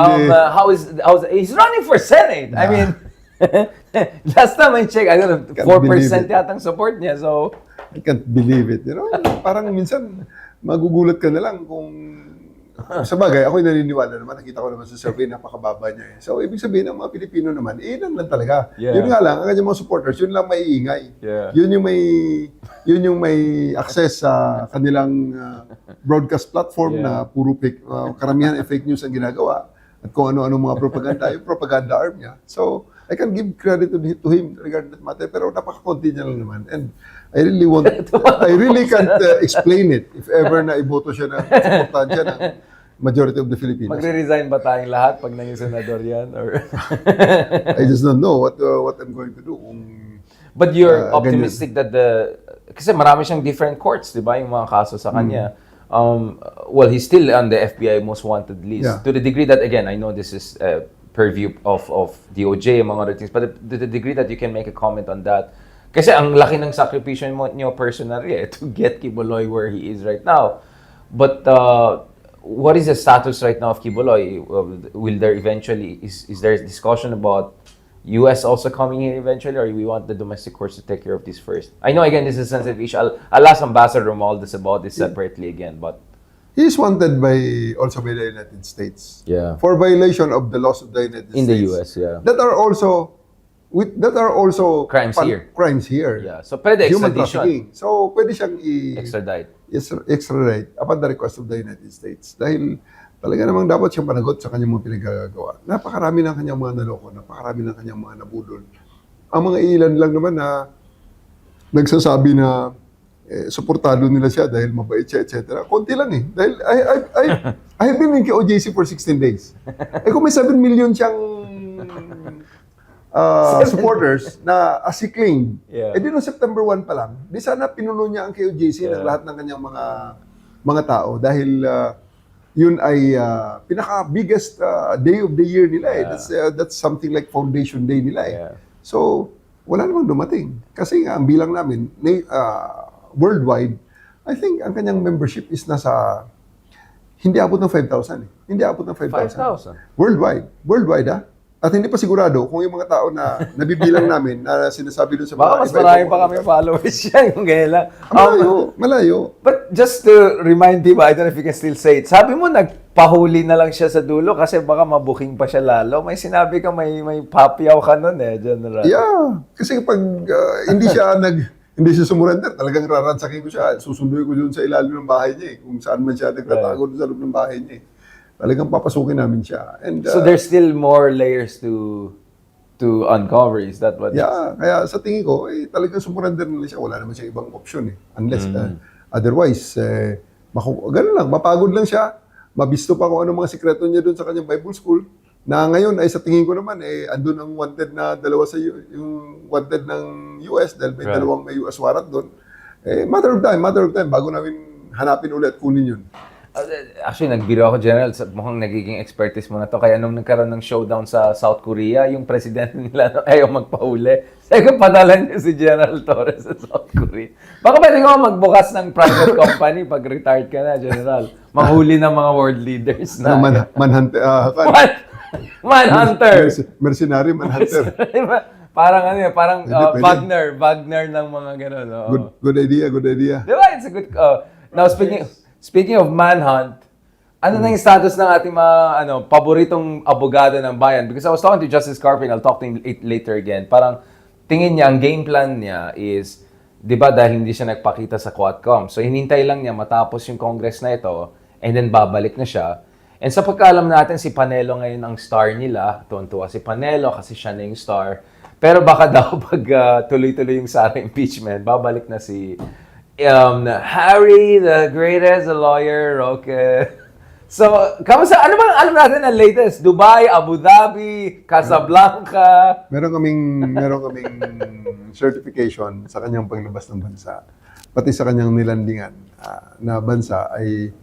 he's running for Senate? I mean, last time I checked, I don't know, 4% yatang support niya. So I can't believe it. You know, parang minsan magugulat ka na lang kung sa bagay, ako'y naniniwala naman, nakita ko naman sa survey, napakababa niya eh. So, ibig sabihin ng mga Pilipino naman, ilan lang talaga. Yeah. Yun nga lang, ang kanyang mga supporters, yun lang may ingay. Yeah. Yun yung may access sa kanilang broadcast platform na puro karamihan fake news ang ginagawa. At kung ano-ano mga propaganda, yung propaganda arm niya. So, I can give credit to him regarding that matter, pero napaka-konti niya lang naman. And I really can't explain it if ever na iboto siya ng supportahan ng majority of the Filipinos. magre-resign ba tayong lahat pag naging senador yan? Or I just don't know what I'm going to do. But you're optimistic that kasi marami siyang different courts, di ba, yung mga kaso sa kanya. Well, he's still on the FBI most wanted list. Yeah. To the degree that, again, I know this is purview of DOJ, among other things. But the degree that you can make a comment on that, kasi ang laki ng sakripisyo nyo personally to get Kibuloy where he is right now. But what is the status right now of Kibuloy? Will there eventually, is there a discussion about US also coming here eventually, or we want the domestic courts to take care of this first? I know, again, this is a sensitive issue. I'll ask Ambassador Romualdez about this separately again, but... He is wanted also by the United States. Yeah. For violation of the laws of the United States. In the US, yeah. That are also Crimes here. Crimes here. Yeah. So, pwede Human extradition. trafficking. So, pwede siyang Extradite. extradite upon the request of the United States. Dahil talaga namang dapat siyang panagot sa kanyang mga pinagagawa. Napakarami ng kanyang mga naloko, napakarami ng kanyang mga nabudol. Ang mga ilan lang naman na nagsasabi na suportado nila siya dahil mabait siya, etc. Konti lang eh. Dahil I have been in KOJC for 16 days. Kung may 7 million siyang supporters na as he claimed, di no September 1 pa lang, di sana pinuno niya ang KOJC ng lahat ng kanyang mga tao dahil yun ay pinaka-biggest day of the year nila eh. That's something like foundation day nila eh. So, wala namang dumating. Kasi nga, ang bilang namin, worldwide, I think ang kanyang membership is nasa, hindi abot ng 5,000 eh. Hindi abot ng 5,000. 5,000? Worldwide ah. At hindi pa sigurado kung yung mga tao na nabibilang namin na sinasabi doon sa mga baka mas marami pa kami followers siya yung ganyan lang. Malayo. But just to remind people, I don't know if you can still say it, sabi mo nagpahuli na lang siya sa dulo kasi baka mabuking pa siya lalo. May sinabi ka, may papyaw ka nun eh, General. Yeah. Kasi pag hindi siya sumurrender, talagang raransakin ko siya. Susunduin ko doon sa ilalim ng bahay niya eh. Kung saan man siya nagtatago doon sa loob ng bahay niya eh. Talagang papasukin namin siya. And, so there's still more layers to uncover, is that what? Yeah, kaya sa tingin ko, talagang sumurrender nila siya. Wala naman siya ibang option eh. Unless, otherwise, ganun lang, mapagod lang siya. Mabisto pa kung ano mga sikreto niya doon sa kanyang Bible school. Na ngayon ay sa tingin ko naman, andun ang wanted na dalawa sa yung wanted ng US dahil may dalawang may US warrant doon. Matter of time, bago namin hanapin ulit, kunin yun. Actually, nagbiro ako, General, mukhang nagiging expertise mo na to. Kaya nung nagkaroon ng showdown sa South Korea, yung presidente nila ayaw magpahuli. Kaya padalan niyo si General Torre sa South Korea. Baka pwede ko magbukas ng private company pag retired ka na, General. Manghuli ng mga world leaders na. Manhunter. Manhunter. Mercenary manhunter. Parang Wagner ng mga gano'n. No? Good idea. Diba? It's a good... now, Speaking of manhunt, ano na yung status ng ating mga paboritong abogado ng bayan? Because I was talking to Justice Carpin, I'll talk to him later again. Parang tingin niya, ang game plan niya is, di ba dahil hindi siya nagpakita sa Quadcom. So hinintay lang niya matapos yung Congress na ito and then babalik na siya. And sa pagkaalam natin, si Panelo ngayon ang star nila. Tuwan-tuwa si Panelo kasi siya na yung star. Pero baka daw pag tuloy-tuloy yung Sara impeachment, babalik na si... Harry, the greatest lawyer, okay. So, kamusta? Ano bang alam natin ang latest? Dubai, Abu Dhabi, Casablanca? Meron kaming certification sa kanyang paglabas ng bansa. Pati sa kanyang nilandingan na bansa ay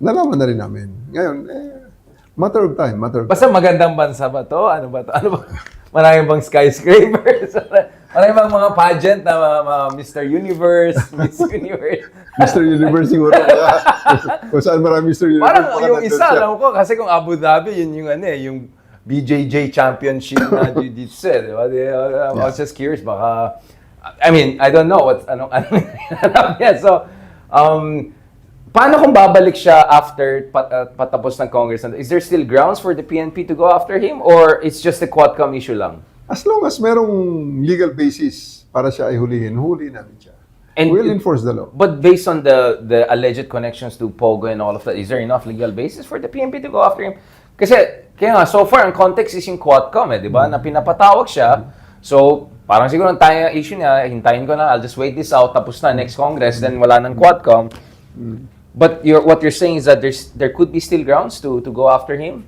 nalaman na rin namin. Ngayon, matter of time. Basta magandang bansa ba to? Ano ba? Maraming bang skyscrapers? Maraming bang mga pageant na Mr. Universe, Miss Universe? Mr. Universe siguro. Kung saan marami Mr. Universe. Parang yung isa, alam ko, kasi kung Abu Dhabi, yun yung BJJ Championship na jiu-jitsu, di ba? I was just curious, baka, I mean, I don't know anong niya. So, paano kung babalik siya after patapos ng Congress? Is there still grounds for the PNP to go after him or it's just a Quadcom issue lang? As long as merong legal basis para siya ay hulihin namin siya. And we'll enforce the law. But based on the alleged connections to Pogo and all of that, is there enough legal basis for the PNP to go after him? Kasi, kaya nga, so far, ang context is yung Quadcom, di ba? Na pinapatawag siya. So, parang siguro ang tayo issue niya, hintayin ko na, I'll just wait this out, tapos na, next Congress, then wala ng Quadcom. But what you're saying is that there could be still grounds to go after him?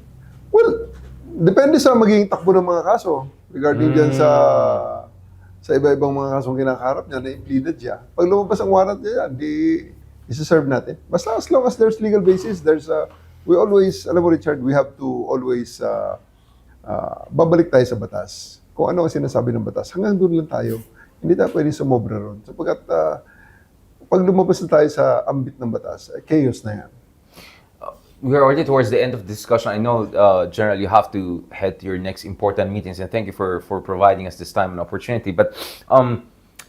Well, depende sa magiging takbo ng mga kaso. Regarding dyan sa iba-ibang mga kasong kinakaharap niya, na-impleaded siya. Pag lumabas ang warrant niya yan, isa-serve natin. Basta as long as there's legal basis, there's we always, alam mo Richard, we have to always babalik tayo sa batas. Kung ano ang sinasabi ng batas, hanggang doon lang tayo. Hindi tayo pwede sumobra ron. Sapagkat pag lumabas na tayo sa ambit ng batas, chaos na yan. We're already towards the end of the discussion. I know, General, you have to head to your next important meetings, and thank you for providing us this time and opportunity. But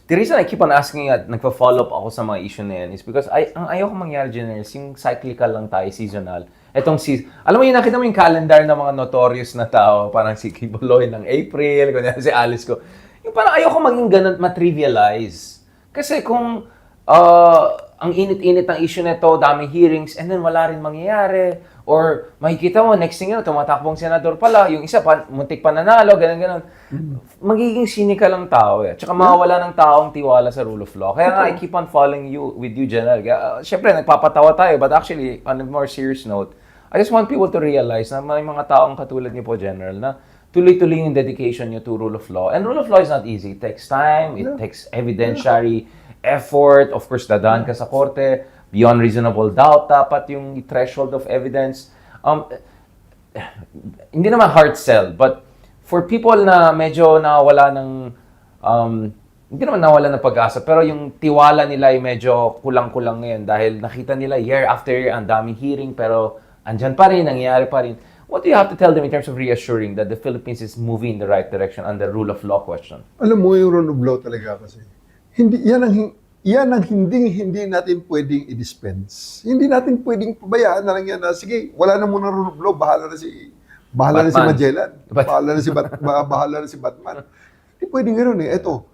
the reason I keep on asking at nagpa-follow up ako sa mga issue na yan is because ang ayaw ko mangyari, General, yung cyclical lang tayo, seasonal. Etong alam mo yun, nakita mo yung calendar ng mga notorious na tao, parang si Kiboloy ng April, kunya si Alice ko. Yung parang ayaw ko maging ganun, matrivialize. Kasi kung ang init-init ng issue nito, daming hearings, and then wala rin mangyayari. Or makikita mo, next thing yun, tumatakbong senador pala, yung isa, muntik pa nanalo, ganun-ganun. Magiging cynical lang tao eh. Tsaka mawawala ng taong tiwala sa rule of law. Kaya nga, I keep on following you, with you, General. Siyempre, nagpapatawa tayo, but actually, on a more serious note, I just want people to realize na may mga taong katulad niyo po, General, na tuloy-tuloy yung dedication niyo to rule of law. And rule of law is not easy. It takes time, it takes evidentiary effort, of course, dadaan ka sa korte, beyond reasonable doubt, dapat yung threshold of evidence. Hindi naman hard sell, but for people na medyo nawala ng, hindi naman nawala ng pag-asa, pero yung tiwala nila ay medyo kulang-kulang ngayon dahil nakita nila year after year, ang daming hearing, pero andyan pa rin, nangyayari pa rin. What do you have to tell them in terms of reassuring that the Philippines is moving in the right direction on the rule of law question? Alam mo yung rule of law talaga kasi. Hindi yan ang hindi natin pwedeng i-dispense. Hindi natin pwedeng pabayaan na lang yan na sige, wala na muna rule of law, bahala na si Magellan, bahala na si Batman. Hindi pwedeng ganoon eh. Ito,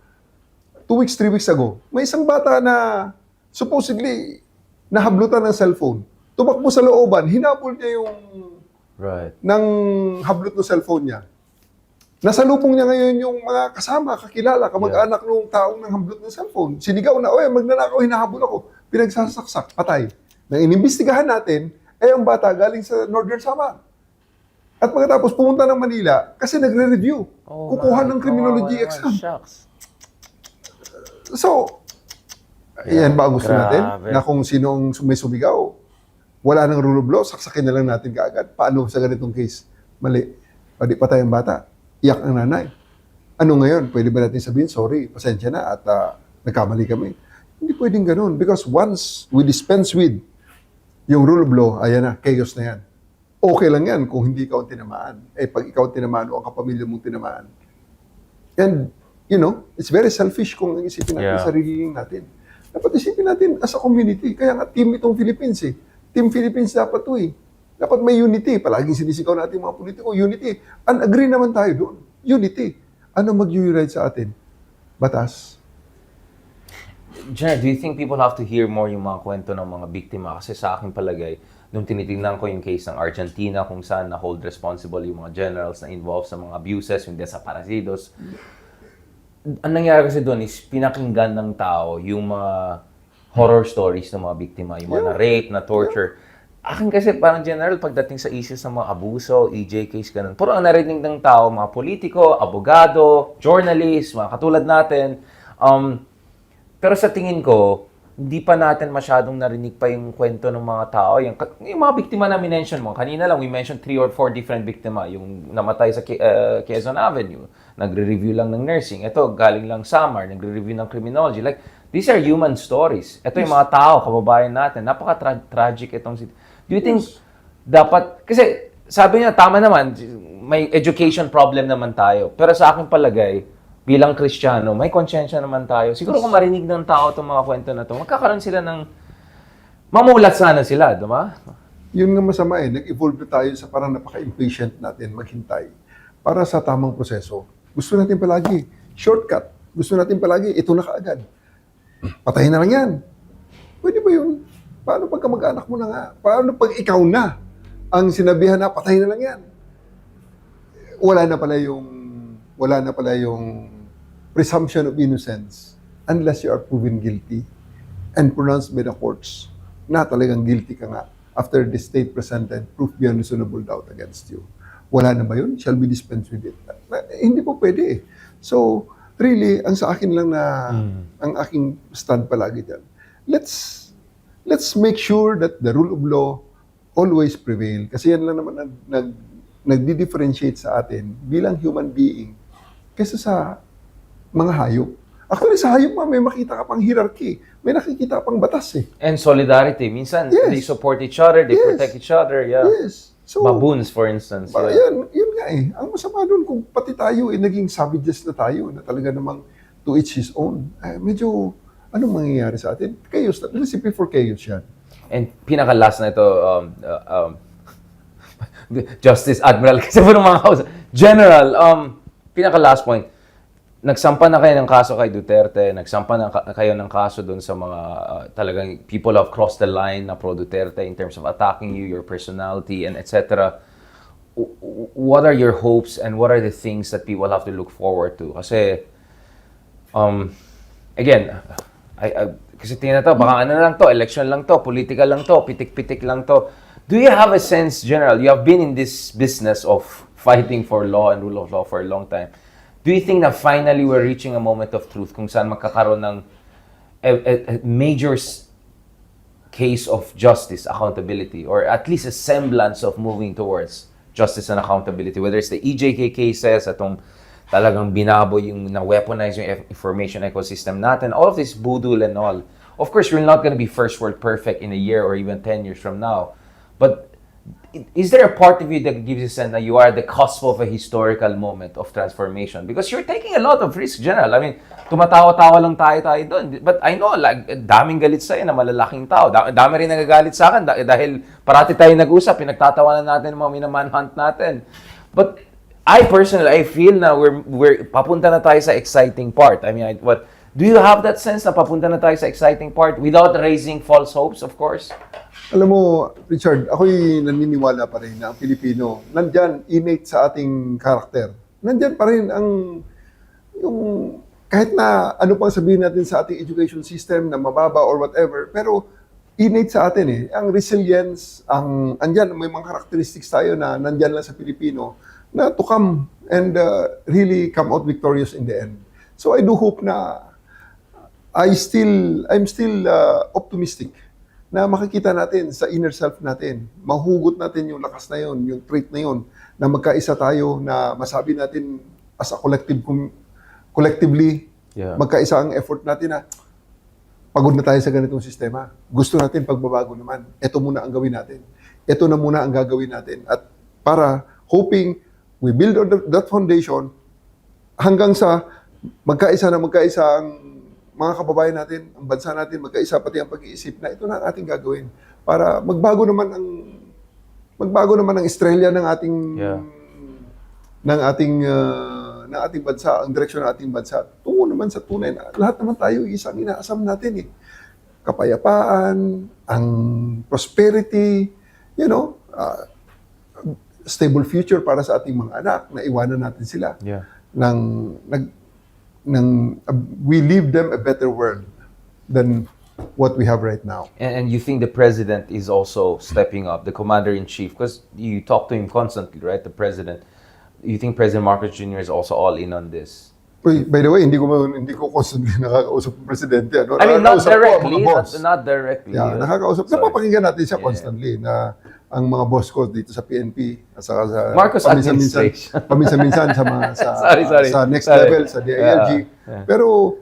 2 weeks, 3 weeks ago, may isang bata na supposedly nahablutan ng cellphone. Tumakbo sa looban, hinabol niya yung ng hablot ng cellphone niya. Nasalubong niya ngayon yung mga kasama, kakilala, kamag-anak ng taong nang hablot ng cellphone. Sinigaw na, oy, magnanakaw, hinahabol ako. Pinagsasaksak, patay. Nang inimbestigahan natin, ay ang bata galing sa Northern Samar. At pagkatapos pumunta ng Manila, kasi nagre-review. Kukuha ng criminology exam. So, yan ba ang gusto natin? Na kung sinong may sumigaw, wala nang rule of law, saksakin na lang natin kaagad. Paano sa ganitong case? Mali. Pwede patay ang bata. Iyak ang nanay. Ano ngayon? Pwede ba natin sabihin, sorry, pasensya na at nagkamali kami. Hindi pwedeng ganun because once we dispense with yung rule of law, ayan na, chaos na yan. Okay lang yan kung hindi ikaw ang tinamaan. Pag ikaw ang tinamaan o ang kapamilya mong tinamaan. And, it's very selfish kung isipin natin sarili natin. Dapat isipin natin as a community. Kaya nga, team itong Philippines eh. Team Philippines dapat to eh. Dapat may unity. Palaging sinisigaw natin mga politiko, unity. Agree naman tayo doon. Unity. Ano mag-unite sa atin? Batas. General, do you think people have to hear more yung mga kwento ng mga biktima? Kasi sa aking palagay, nung tinitingnan ko yung case ng Argentina kung saan na-hold responsible yung mga generals na involved sa mga abuses, yung desaparecidos. Ang nangyari kasi doon is pinakinggan ng tao yung mga horror stories ng mga biktima, yung mga na-rape, na-torture. Akin kasi parang general, pagdating sa issues ng mga abuso, EJ case, ganun. Puro ang narinig ng tao, mga politiko, abogado, journalist, mga katulad natin. Pero sa tingin ko, hindi pa natin masyadong narinig pa yung kwento ng mga tao. Yung mga biktima na minention mo, kanina lang we mentioned 3 or 4 different biktima. Yung namatay sa Quezon Avenue, nagre-review lang ng nursing. Ito, galing lang Samar, nagre-review ng criminology. Like, these are human stories. Ito yung mga tao, kababayan natin. Napaka-tragic itong do you think dapat, kasi sabi niya, tama naman, may education problem naman tayo. Pero sa akin palagay, bilang Kristiyano, may konsyensya naman tayo. Siguro kung marinig ng tao itong mga kwento na ito, magkakaroon sila ng, mamulat sana sila, di ba? Yun nga masama eh. Nag-evolve tayo sa parang napaka-impatient natin maghintay para sa tamang proseso. Gusto natin palagi, shortcut. Gusto natin palagi, ito na kaagad. Patayin na lang yan. Pwede ba yun? Paano pag kamag-anak mo na nga? Paano pag ikaw na ang sinabihan na patay na lang yan? Wala na pala yung presumption of innocence unless you are proven guilty and pronounced by the courts na talagang guilty ka nga after the state presented proof beyond reasonable doubt against you. Wala na ba yun? Shall we dispense with it? Hindi po pwede eh. So, really, ang sa akin lang na ang aking stand palagi dyan, let's make sure that the rule of law always prevail. Kasi yan lang naman nagdi-differentiate sa atin bilang human being kaysa sa mga hayop. Actually, sa hayop may makita ka pang hierarchy. May nakikita ka pang batas eh. And solidarity. Minsan, Yes. they support each other, they Yes. protect each other. Yeah. Yes. So, Baboons, for instance. yun nga eh. Ang masama doon kung pati tayo naging savages na tayo na talaga namang to each his own. Medyo, anong mangyayari sa atin? Chaos. Recipe for chaos yan. And pinaka-last na ito, Justice Admiral, kasi po ng mga house. General, pinaka-last point, nagsampa na kayo ng kaso kay Duterte, nagsampa na kayo ng kaso doon sa mga talagang people have crossed the line na pro-Duterte in terms of attacking you, your personality, and etc. What are your hopes and what are the things that people have to look forward to? Kasi, again, kasi tingnan to, baka ano lang to, election lang to, political lang to, pitik-pitik lang to. Do you have a sense, General, you have been in this business of fighting for law and rule of law for a long time. Do you think that finally we're reaching a moment of truth kung saan magkakaroon ng a major case of justice, accountability, or at least a semblance of moving towards justice and accountability, whether it's the EJK cases, atong talagang binabo yung na-weaponize yung information ecosystem natin, all of this voodoo and all. Of course, we're not going to be first world perfect in a year or even 10 years from now. But is there a part of you that gives you a sense that you are at the cusp of a historical moment of transformation? Because you're taking a lot of risk, General. I mean, tumatawa-tawa lang tayo doon. But I know, like, daming galit sa'yo na malalaking tao. Dami rin nagagalit sa akin dahil parati tayo nag-usap, pinagtatawanan natin yung mga minamanhunt natin. But I personally, I feel na we're papunta na tayo sa exciting part. I mean, do you have that sense na papunta na tayo sa exciting part without raising false hopes, of course? Alam mo, Richard, ako'y naniniwala pa rin na ang Pilipino, nandyan, innate sa ating karakter. Nandyan pa rin yung, kahit na ano pang sabihin natin sa ating education system na mababa or whatever, pero innate sa atin eh. Ang resilience, andyan, may mga characteristics tayo na nandyan lang sa Pilipino na to come and really come out victorious in the end. So I do hope na I'm still optimistic na makikita natin sa inner self natin, mahugot natin yung lakas na yun, yung trait na yun, na magkaisa tayo, na masabi natin as a collectively, magkaisa ang effort natin na pagod na tayo sa ganitong sistema. Gusto natin pagbabago naman. Ito muna ang gawin natin. Ito na muna ang gagawin natin. At para hoping we build on that foundation hanggang sa magkaisa ang mga kababayan natin, ang bansa natin, magkaisa pati ang pag-iisip na ito na ang ating gagawin para magbago naman ang estrelya ng ating bansa, ang direksyon ng ating bansa. Tungo naman sa tunay na lahat naman tayo isang inaasam natin eh. Kapayapaan, ang prosperity, stable future para sa ating mga anak, na iwanan natin sila. We leave them a better world than what we have right now. And you think the president is also stepping up, the commander-in-chief, because you talk to him constantly, right, the president. You think President Marcos Jr. is also all in on this? By the way, hindi ko constantly nakakausap ng presidente. I mean, not directly. Not directly. Yeah, nakakausap. Napapakinggan natin siya constantly na ang mga boss ko dito sa PNP at saka sa Marcos administration. Paminsan-minsan sa next level sa DILG. Pero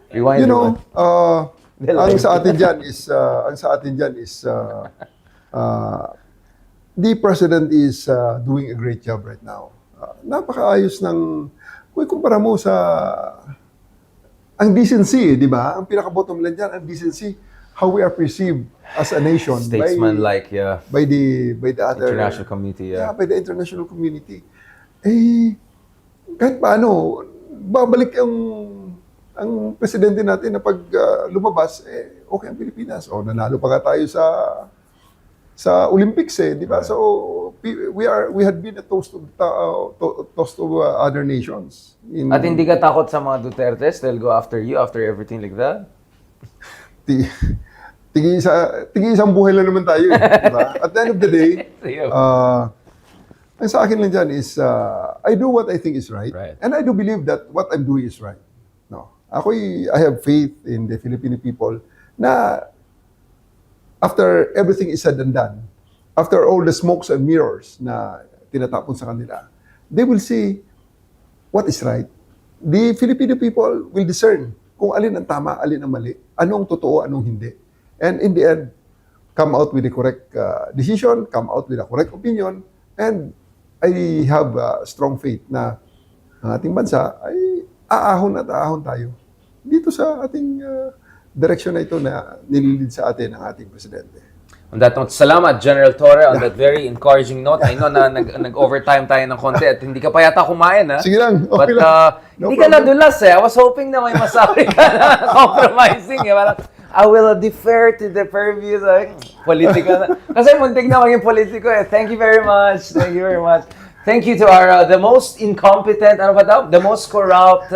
ang sa atin diyan is the president is doing a great job right now. Napakaayos ng kung ikumpara mo sa ang decency, di ba? Ang pinaka-bottom line diyan, ang decency, how we are perceived as a nation statesman-like, by the other international community, by the international community. Kahit paano, babalik ang presidente natin na pag lumabas, okay ang Pilipinas. Nanalo pa nga tayo sa Olympics di ba? So we had been a toast to other nations. At hindi ka takot sa mga Dutertes? They'll go after you after everything like that? Isang buhay lang naman tayo. Diba? At the end of the day, ang sa akin lang dyan is, I do what I think is right. And I do believe that what I'm doing is right. No. I have faith in the Filipino people na after everything is said and done, after all the smokes and mirrors na tinatapon sa kanila, they will see what is right. The Filipino people will discern kung alin ang tama, alin ang mali, anong totoo, anong hindi. And in the end, come out with the correct decision, come out with a correct opinion, and I have strong faith na ang ating bansa ay aahon at aahon tayo dito sa ating direksyon na ito na nililid sa atin ng ating presidente. On that note, salamat General Torre on that very encouraging note. I know na nag-overtime tayo ng konti at hindi ka pa yata kumain, ha? Sige lang, But okay lang. No hindi ka problem. nadulas, eh. I was hoping na may masabi ka na compromising, eh. Parang, I will defer to the purview sa politika na. Kasi muntik na maging politiko, eh. Thank you very much. Thank you very much. Thank you to our the most incompetent, ano ba daw? The most corrupt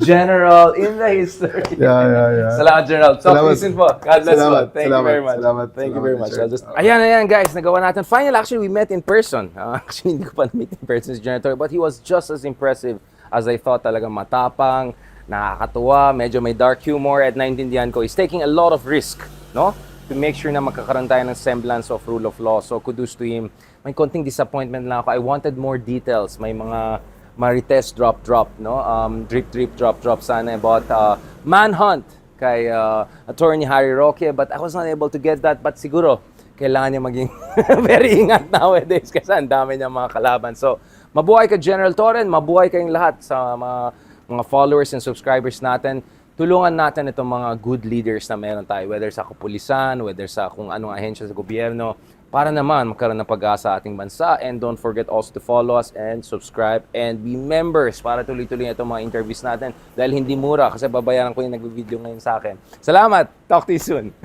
general in the history. Yeah. Salamat, General. Talk to you soon po. God bless Salamat. you. Thank you very much. Thank you very much. Ayan, guys. Nagawa natin. Finally, actually, we met in person. Actually, hindi ko pa na-meet in person si General Torre, but he was just as impressive as I thought. Talagang matapang, nakakatuwa, medyo may dark humor, at naintindihan ko, he's taking a lot of risk, no? To make sure na magkakaroon tayo ng semblance of rule of law. So, kudos to him. May konting disappointment lang ako. I wanted more details. May mga marites drop, no? Drip, drop sana about manhunt kay Attorney Harry Roque. But I was not able to get that. But siguro, kailangan niya maging very ingat nowadays kasi ang dami niya mga kalaban. So, mabuhay ka, General Torre. Mabuhay kayong lahat sa mga followers and subscribers natin. Tulungan natin itong mga good leaders na meron tayo, whether sa kapulisan, whether sa kung anong ahensya sa gobyerno, para naman magkaroon ng pag-asa ating bansa. And don't forget also to follow us and subscribe and be members para tuloy-tuloy itong mga interviews natin dahil hindi mura kasi babayaran ko yung nag-video ngayon sa akin. Salamat! Talk to you soon!